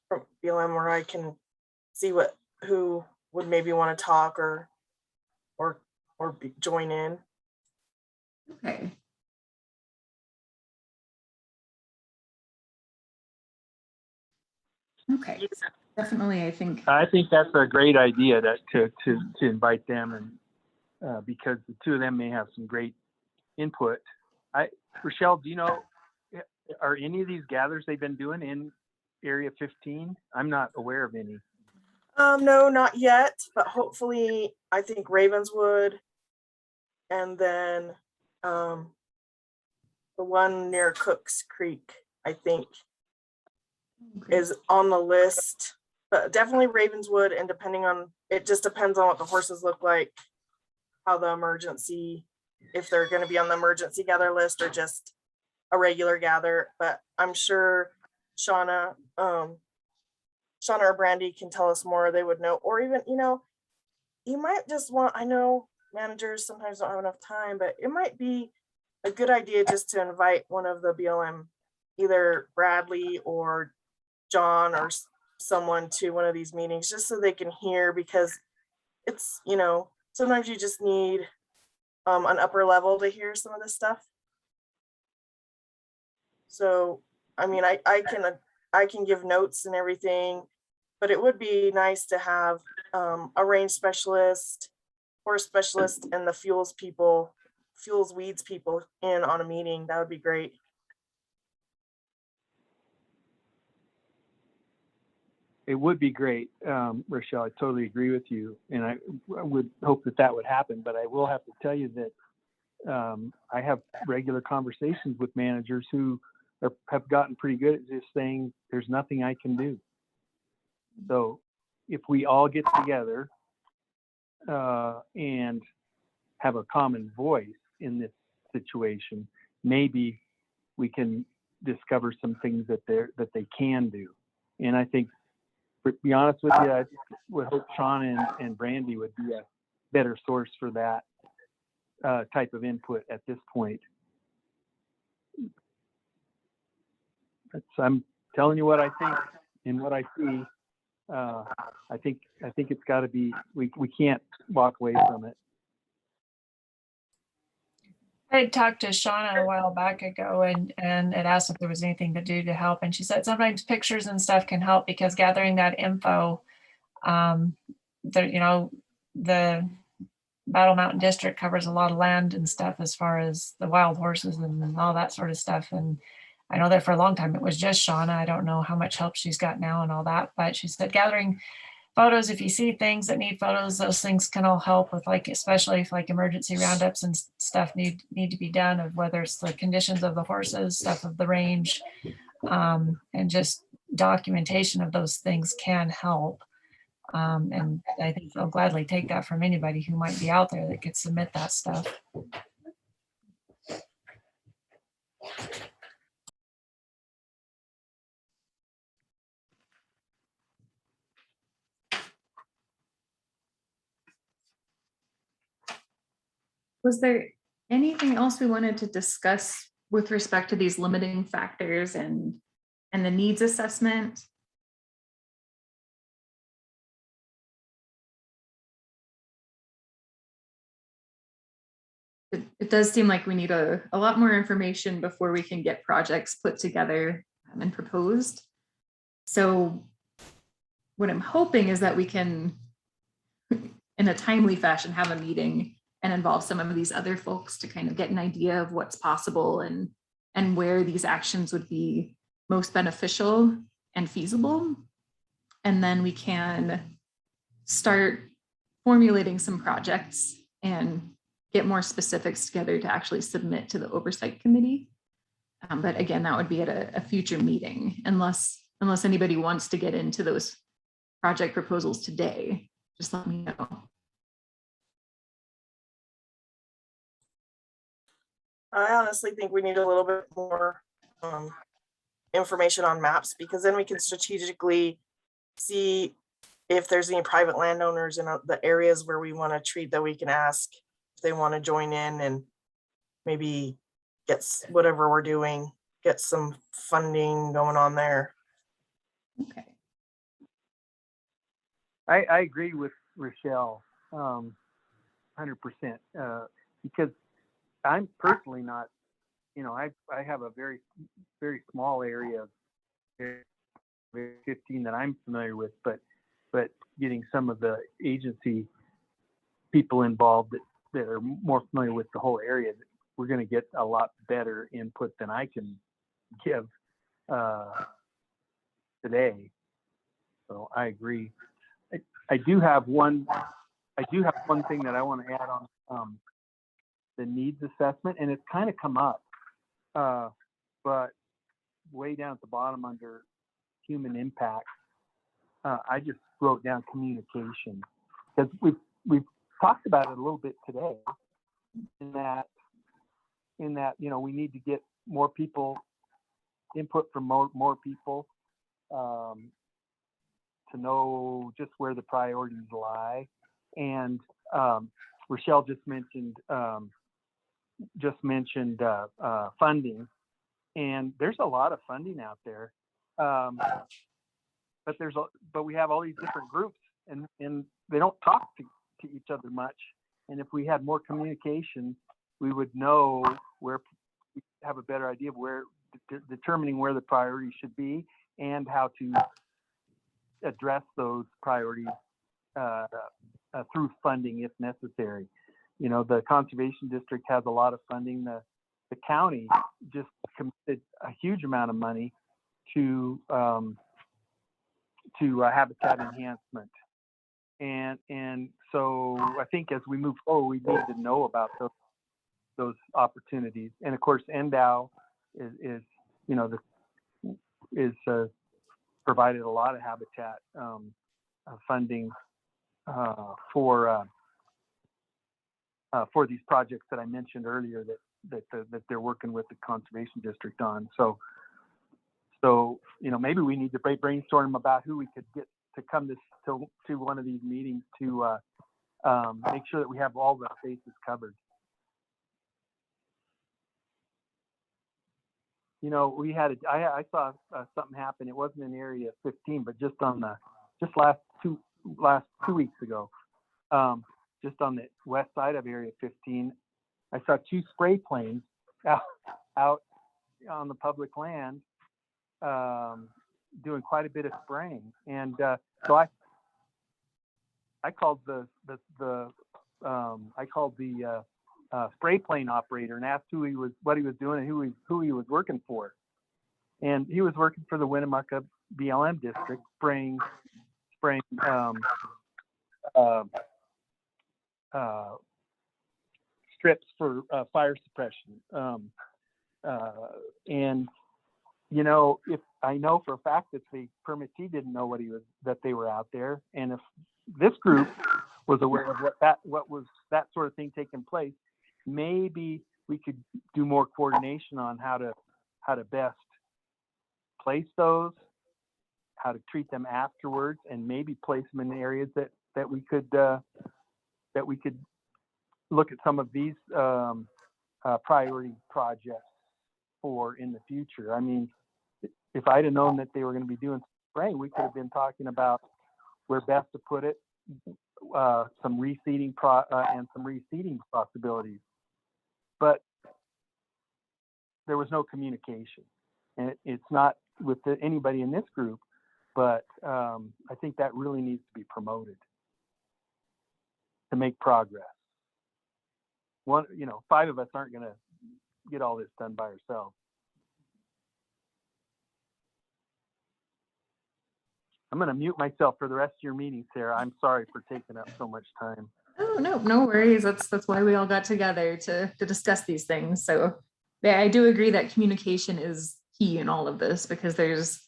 from BLM, or I can see who would maybe want to talk or join in. Okay. Okay, definitely, I think. I think that's a great idea to invite them, and because the two of them may have some great input. Rochelle, do you know, are any of these gathers they've been doing in Area 15? I'm not aware of any. No, not yet, but hopefully, I think Ravenswood, and then the one near Cooks Creek, I think, is on the list. But definitely Ravenswood, and it just depends on what the horses look like, how the emergency, if they're going to be on the emergency gather list or just a regular gather. But I'm sure Shauna or Brandy can tell us more. They would know, or even, you might just want, I know managers sometimes don't have enough time, but it might be a good idea just to invite one of the BLM, either Bradley or John or someone, to one of these meetings, just so they can hear, because it's, sometimes you just need an upper level to hear some of this stuff. So, I mean, I can give notes and everything, but it would be nice to have a range specialist, horse specialist, and the fuels weeds people in on a meeting. That would be great. It would be great, Rochelle. I totally agree with you, and I would hope that would happen. But I will have to tell you that I have regular conversations with managers who have gotten pretty good at just saying, "There's nothing I can do." So, if we all get together and have a common voice in this situation, maybe we can discover some things that they can do. And I think, to be honest with you, I would hope Sean and Brandy would be a better source for that type of input at this point. I'm telling you what I think and what I see. I think it's got to be. We can't walk away from it. I had talked to Shauna a while back ago and had asked if there was anything to do to help. And she said sometimes pictures and stuff can help, because gathering that info, the Battle Mountain District covers a lot of land and stuff as far as the wild horses and all that sort of stuff. And I know that for a long time it was just Shauna. I don't know how much help she's got now and all that, but she said gathering photos, if you see things that need photos, those things can all help with, like, especially if like emergency roundups and stuff need to be done, of whether it's the conditions of the horses, stuff of the range, and just documentation of those things can help. And I think they'll gladly take that from anybody who might be out there that could submit that stuff. Was there anything else we wanted to discuss with respect to these limiting factors and the needs assessment? It does seem like we need a lot more information before we can get projects put together and proposed. So what I'm hoping is that we can, in a timely fashion, have a meeting and involve some of these other folks to kind of get an idea of what's possible and where these actions would be most beneficial and feasible. And then we can start formulating some projects and get more specifics together to actually submit to the oversight committee. But again, that would be at a future meeting, unless anybody wants to get into those project proposals today. Just let me know. I honestly think we need a little bit more information on maps, because then we can strategically see if there's any private landowners in the areas where we want to treat, that we can ask if they want to join in and maybe get whatever we're doing, get some funding going on there. Okay. I agree with Rochelle, 100%, because I'm personally not, I have a very, very small area of 15 that I'm familiar with, but getting some of the agency people involved that are more familiar with the whole area, we're going to get a lot better input than I can give today. So I agree. I do have one thing that I want to add on the needs assessment, and it's kind of come up, but way down at the bottom under human impact, I just wrote down communication, because we've talked about it a little bit today, in that we need to get more people input from more people to know just where the priorities lie. And Rochelle just mentioned funding, and there's a lot of funding out there, but we have all these different groups, and they don't talk to each other much. And if we had more communication, we would know where, we have a better idea of where, determining where the priorities should be and how to address those priorities through funding if necessary. The conservation district has a lot of funding. The county just committed a huge amount of money to habitat enhancement, and so I think as we move forward, we need to know about those opportunities. And of course, NDOW is provided a lot of habitat funding for these projects that I mentioned earlier that they're working with the conservation district on. So maybe we need to brainstorm about who we could get to come to one of these meetings to make sure that we have all the bases covered. I saw something happen. It wasn't in Area 15, but just last 2 weeks ago, just on the west side of Area 15, I saw 2 spray planes out on the public land doing quite a bit of spraying. And so I called the spray plane operator and asked what he was doing and who he was working for. And he was working for the Winnemucca BLM district, spraying strips for fire suppression. And if I know for a fact that the permittee didn't know that they were out there, and if this group was aware of what was that sort of thing taking place, maybe we could do more coordination on how to best place those, how to treat them afterwards, and maybe place them in the areas that we could look at some of these priority projects for in the future. I mean, if I'd have known that they were going to be doing spraying, we could have been talking about where best to put it, some reseeding and some reseeding possibilities. But there was no communication, and it's not with anybody in this group, but I think that really needs to be promoted to make progress. 5 of us aren't going to get all this done by ourselves. I'm going to mute myself for the rest of your meeting, Sarah. I'm sorry for taking up so much time. Oh, no worries. That's why we all got together to discuss these things. So yeah, I do agree that communication is key in all of this, because there's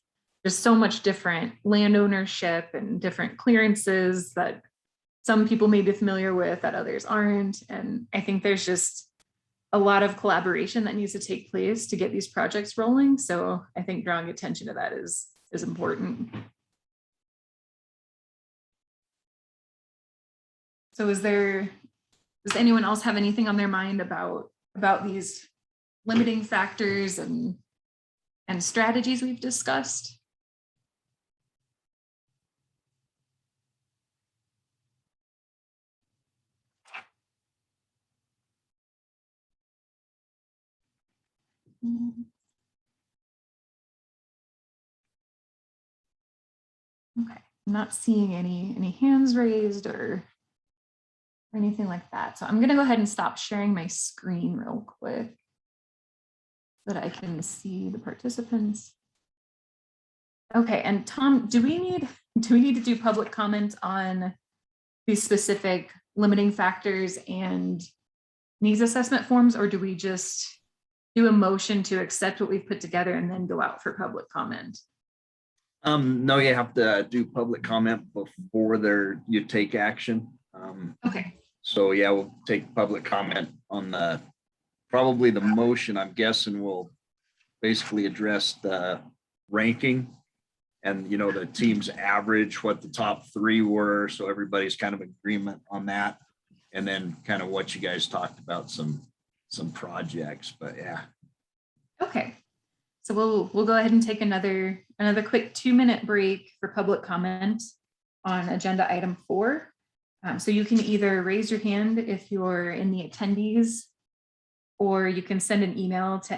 so much different land ownership and different clearances that some people may be familiar with that others aren't. And I think there's just a lot of collaboration that needs to take place to get these projects rolling. So I think drawing attention to that is important. So does anyone else have anything on their mind about these limiting factors and strategies we've discussed? Okay, I'm not seeing any hands raised or anything like that. So I'm going to go ahead and stop sharing my screen real quick so that I can see the participants. Okay, and Tom, do we need to do public comment on these specific limiting factors and needs assessment forms, or do we just do a motion to accept what we've put together and then go out for public comment? No, you have to do public comment before you take action. Okay. So yeah, we'll take public comment on probably the motion. I'm guessing we'll basically address the ranking and, the team's average, what the top 3 were. So everybody's kind of agreement on that. And then kind of what you guys talked about, some projects, but yeah. Okay. So we'll go ahead and take another quick 2-minute break for public comment on agenda item 4. So you can either raise your hand if you're in the attendees, or you can send an email to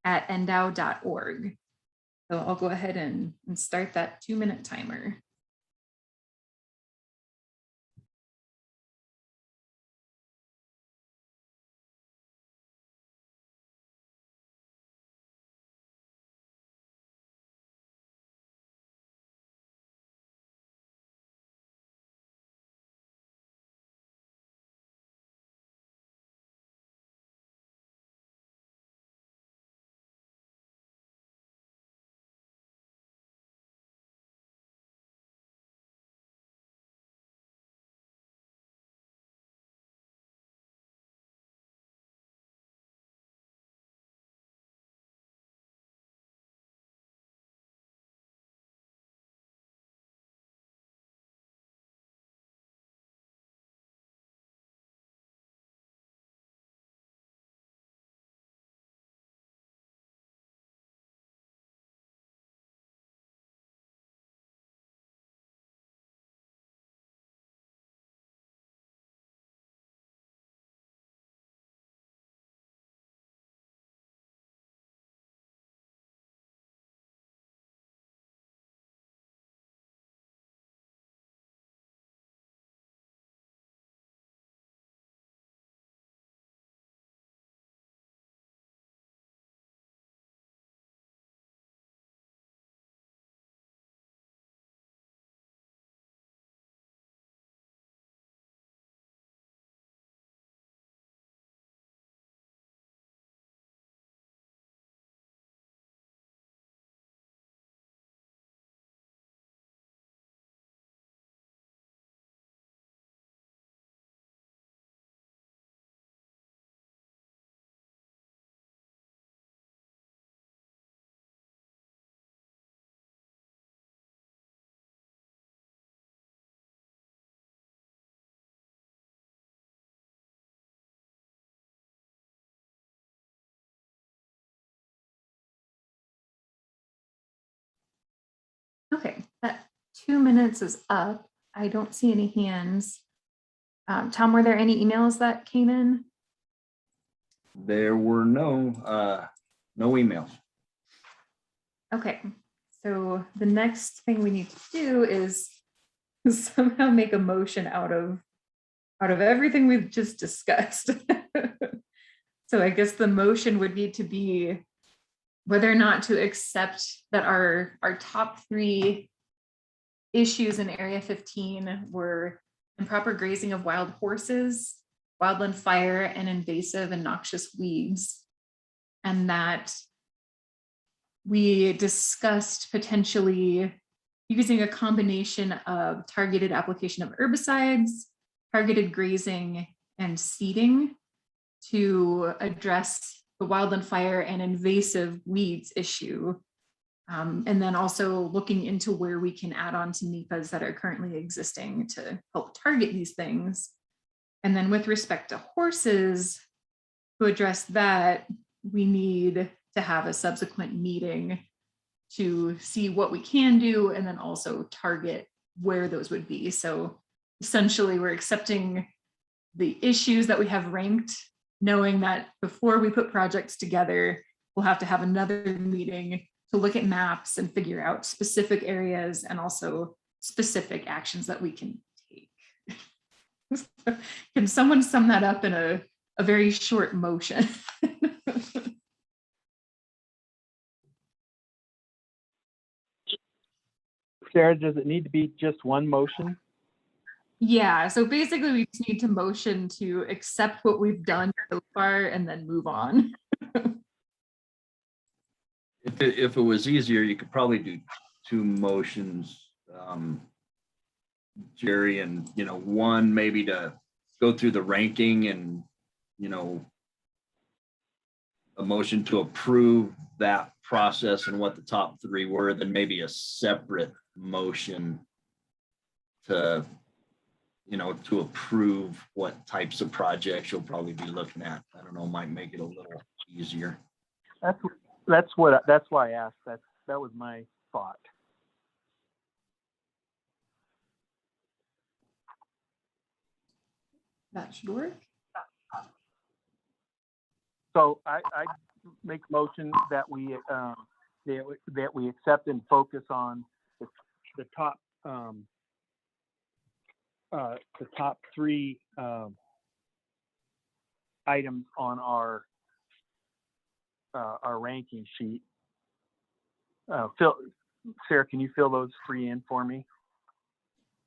ndow.org. So I'll go ahead and start that 2-minute timer. Okay, that 2 minutes is up. I don't see any hands. Tom, were there any emails that came in? There were no emails. Okay, so the next thing we need to do is somehow make a motion out of everything we've just discussed. So I guess the motion would need to be whether or not to accept that our top 3 issues in Area 15 were improper grazing of wild horses, wildland fire, and invasive and noxious weeds. And that we discussed potentially using a combination of targeted application of herbicides, targeted grazing, and seeding to address the wildland fire and invasive weeds issue. And then also looking into where we can add on to NEPAs that are currently existing to help target these things. And then with respect to horses, to address that, we need to have a subsequent meeting to see what we can do and then also target where those would be. So essentially we're accepting the issues that we have ranked, knowing that before we put projects together, we'll have to have another meeting to look at maps and figure out specific areas and also specific actions that we can take. Can someone sum that up in a very short motion? Sarah, does it need to be just one motion? Yeah, so basically we just need to motion to accept what we've done so far and then move on. If it was easier, you could probably do two motions, Jerry, and, one maybe to go through the ranking and, a motion to approve that process and what the top three were, then maybe a separate motion to, to approve what types of projects you'll probably be looking at. I don't know, might make it a little easier. That's why I asked. That was my thought. That should work. So I make a motion that we accept and focus on the top three items on our ranking sheet. Sarah, can you fill those three in for me?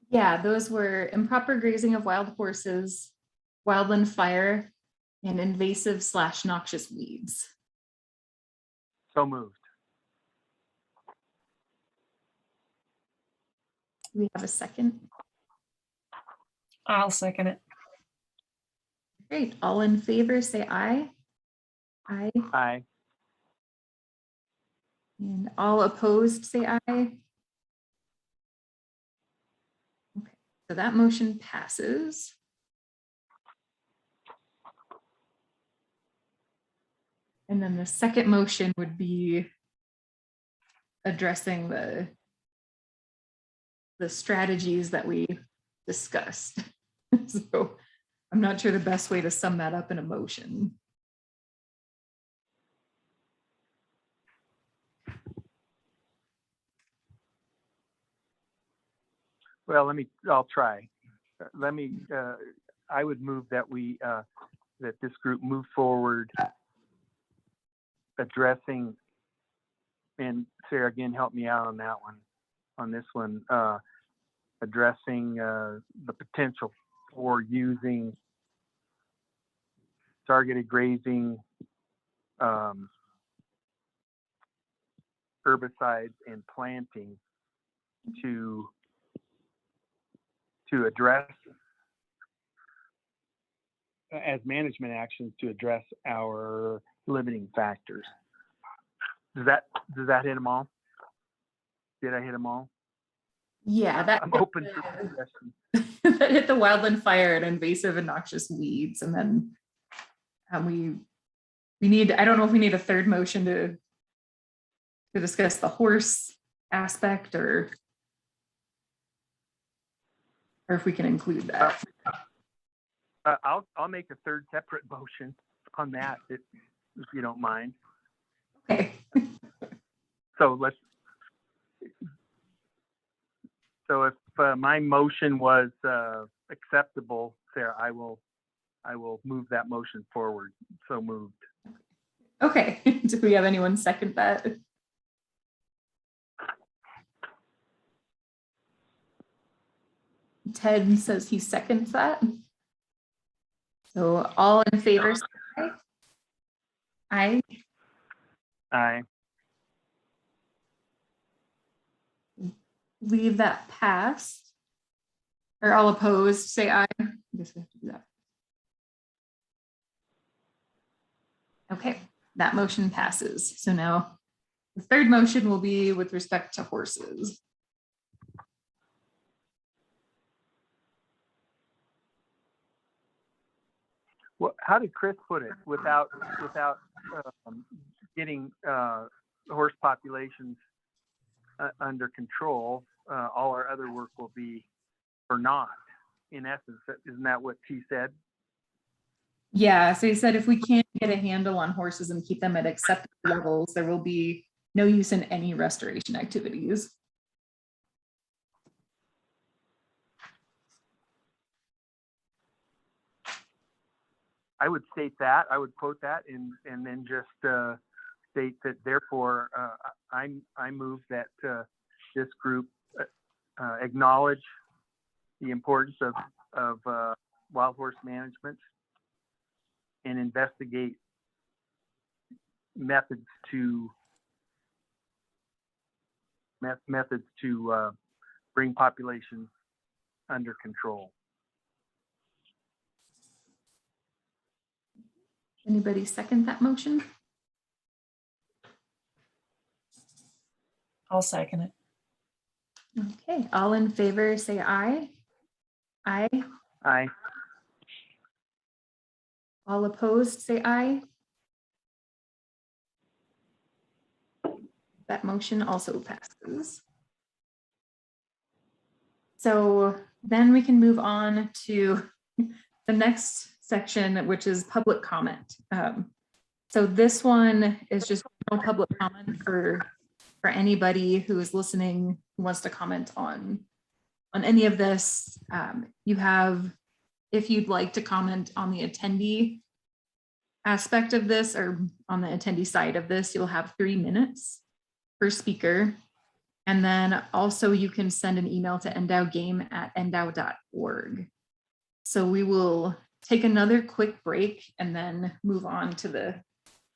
Yeah, those were improper grazing of wild horses, wildland fire, and invasive/noxious weeds. So moved. Do we have a second? I'll second it. Great. All in favor, say aye. Aye. Aye. And all opposed, say aye. Okay, so that motion passes. And then the second motion would be addressing the strategies that we discussed. So I'm not sure the best way to sum that up in a motion. Well, I'll try. I would move that that this group move forward addressing, and Sarah, again, help me out on that one, on this one, addressing the potential for using targeted grazing, herbicides and planting to address as management actions to address our limiting factors. Does that hit them all? Did I hit them all? Yeah, that I'm open for suggestions. that hit the wildland fire and invasive and noxious weeds, and then we need, I don't know if we need a third motion to discuss the horse aspect or if we can include that. I'll make a third separate motion on that if you don't mind. Okay. So if my motion was acceptable, Sarah, I will move that motion forward. So moved. Okay. Do we have anyone second that? Ted says he seconds that. So all in favor, say aye. Aye. Aye. Leave that passed. Or all opposed, say aye. I guess we have to do that. Okay, that motion passes. So now the third motion will be with respect to horses. Well, how did Chris put it without getting horse populations under control? All our other work will be for naught. In essence, isn't that what he said? Yeah, so he said if we can't get a handle on horses and keep them at acceptable levels, there will be no use in any restoration activities. I would state that. I would quote that, and then just state that. Therefore, I move that this group acknowledge the importance of wild horse management and investigate methods to bring populations under control. Anybody second that motion? I'll second it. Okay, all in favor, say aye. Aye. Aye. All opposed, say aye. That motion also passes. So then we can move on to the next section, which is public comment. So this one is just no public comment for anybody who is listening, who wants to comment on any of this. You have, if you'd like to comment on the attendee aspect of this or on the attendee side of this, you'll have 3 minutes per speaker. And then also you can send an email to endowgame@endow.org. So we will take another quick break and then move on to the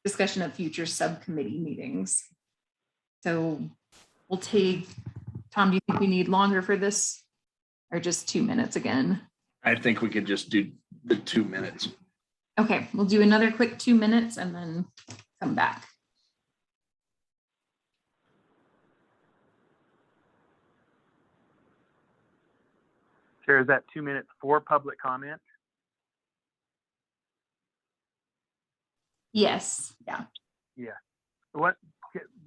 discussion of future subcommittee meetings. So we'll take, Tom, do you think we need longer for this or just 2 minutes again? I think we could just do the 2 minutes. Okay, we'll do another quick 2 minutes and then come back. Chair, is that 2 minutes for public comment? Yes, yeah. What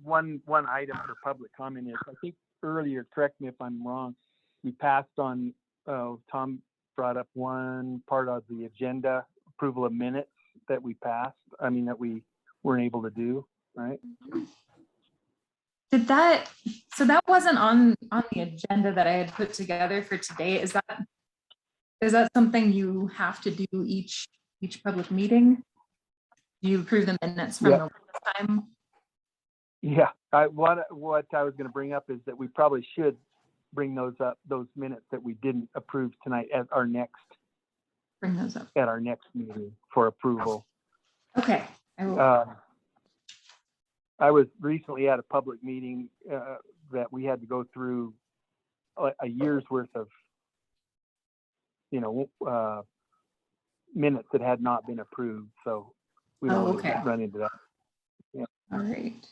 one item for public comment is, I think earlier, correct me if I'm wrong, we passed on, Tom brought up one part of the agenda, approval of minutes that we passed, that we weren't able to do, right? Did that, so that wasn't on the agenda that I had put together for today. Is that something you have to do each public meeting? Do you approve the minutes from the last time? Yeah, what I was going to bring up is that we probably should bring those minutes that we didn't approve tonight at our next Bring those up. at our next meeting for approval. Okay. I will. I was recently at a public meeting that we had to go through a year's worth of, minutes that had not been approved. So we don't want to run into that. Yeah. All right.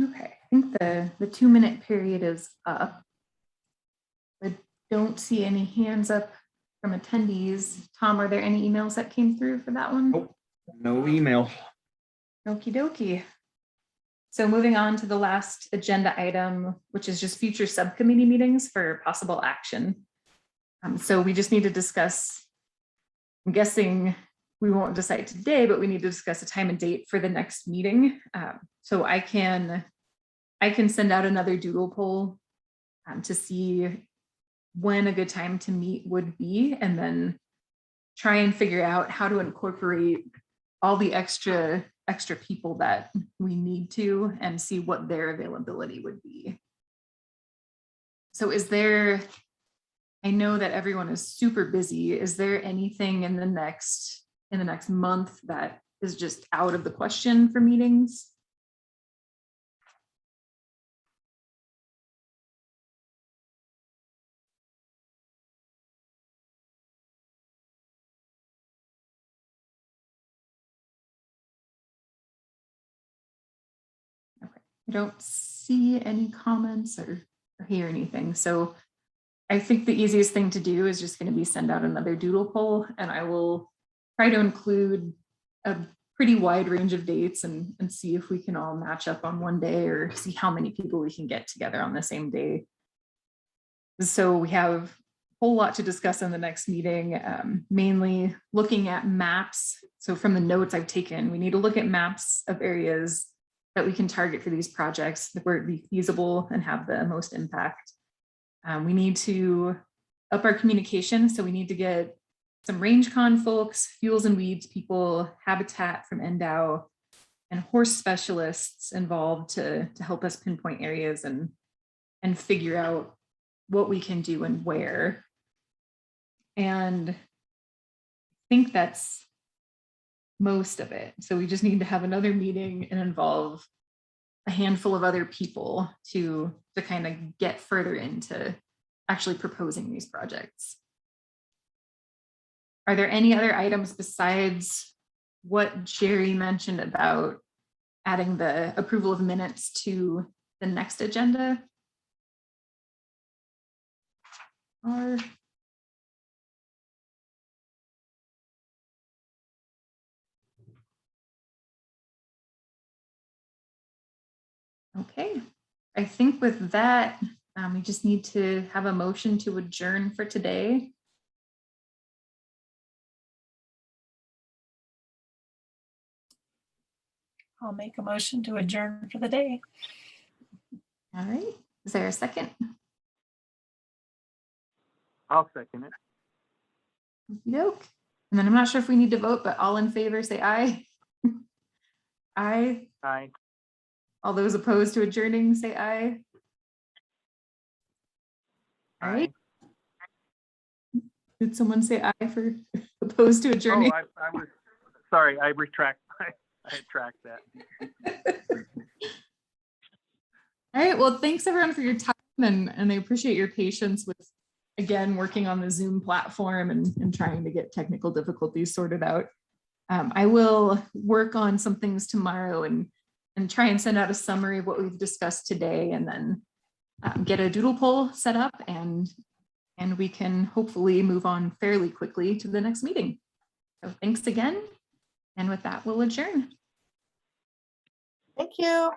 Okay, I think the 2 minute period is up. I don't see any hands up from attendees. Tom, are there any emails that came through for that one? Nope. No email. Okie dokie. So moving on to the last agenda item, which is just future subcommittee meetings for possible action. So we just need to discuss, I'm guessing we won't decide today, but we need to discuss a time and date for the next meeting. So I can send out another doodle poll to see when a good time to meet would be, and then try and figure out how to incorporate all the extra people that we need to, and see what their availability would be. So I know that everyone is super busy. Is there anything in the next month that is just out of the question for meetings? I don't see any comments or hear anything. So I think the easiest thing to do is just going to be send out another doodle poll, and I will try to include a pretty wide range of dates and see if we can all match up on one day, or see how many people we can get together on the same day. So we have a whole lot to discuss in the next meeting, mainly looking at maps. So from the notes I've taken, we need to look at maps of areas that we can target for these projects where it'd be feasible and have the most impact. We need to up our communication. So we need to get some RangeCon folks, Fuels and Weeds people, Habitat from NDOW, and horse specialists involved to help us pinpoint areas and figure out what we can do and where. And I think that's most of it. So we just need to have another meeting and involve a handful of other people to kind of get further into actually proposing these projects. Are there any other items besides what Jerry mentioned about adding the approval of minutes to the next agenda? Or okay, I think with that, we just need to have a motion to adjourn for today. I'll make a motion to adjourn for the day. All right, is there a second? I'll second it. Nope. And then I'm not sure if we need to vote, but all in favor say aye. Aye. Aye. All those opposed to adjourning say aye. All right. Did someone say aye for opposed to Oh, adjourning? I was, sorry, I retract, I tracked that. All right, well, thanks everyone for your time, and I appreciate your patience with, again, working on the Zoom platform and trying to get technical difficulties sorted out. I will work on some things tomorrow and try and send out a summary of what we've discussed today, and then get a doodle poll set up, and we can hopefully move on fairly quickly to the next meeting. So thanks again. And with that, we'll adjourn. Thank you.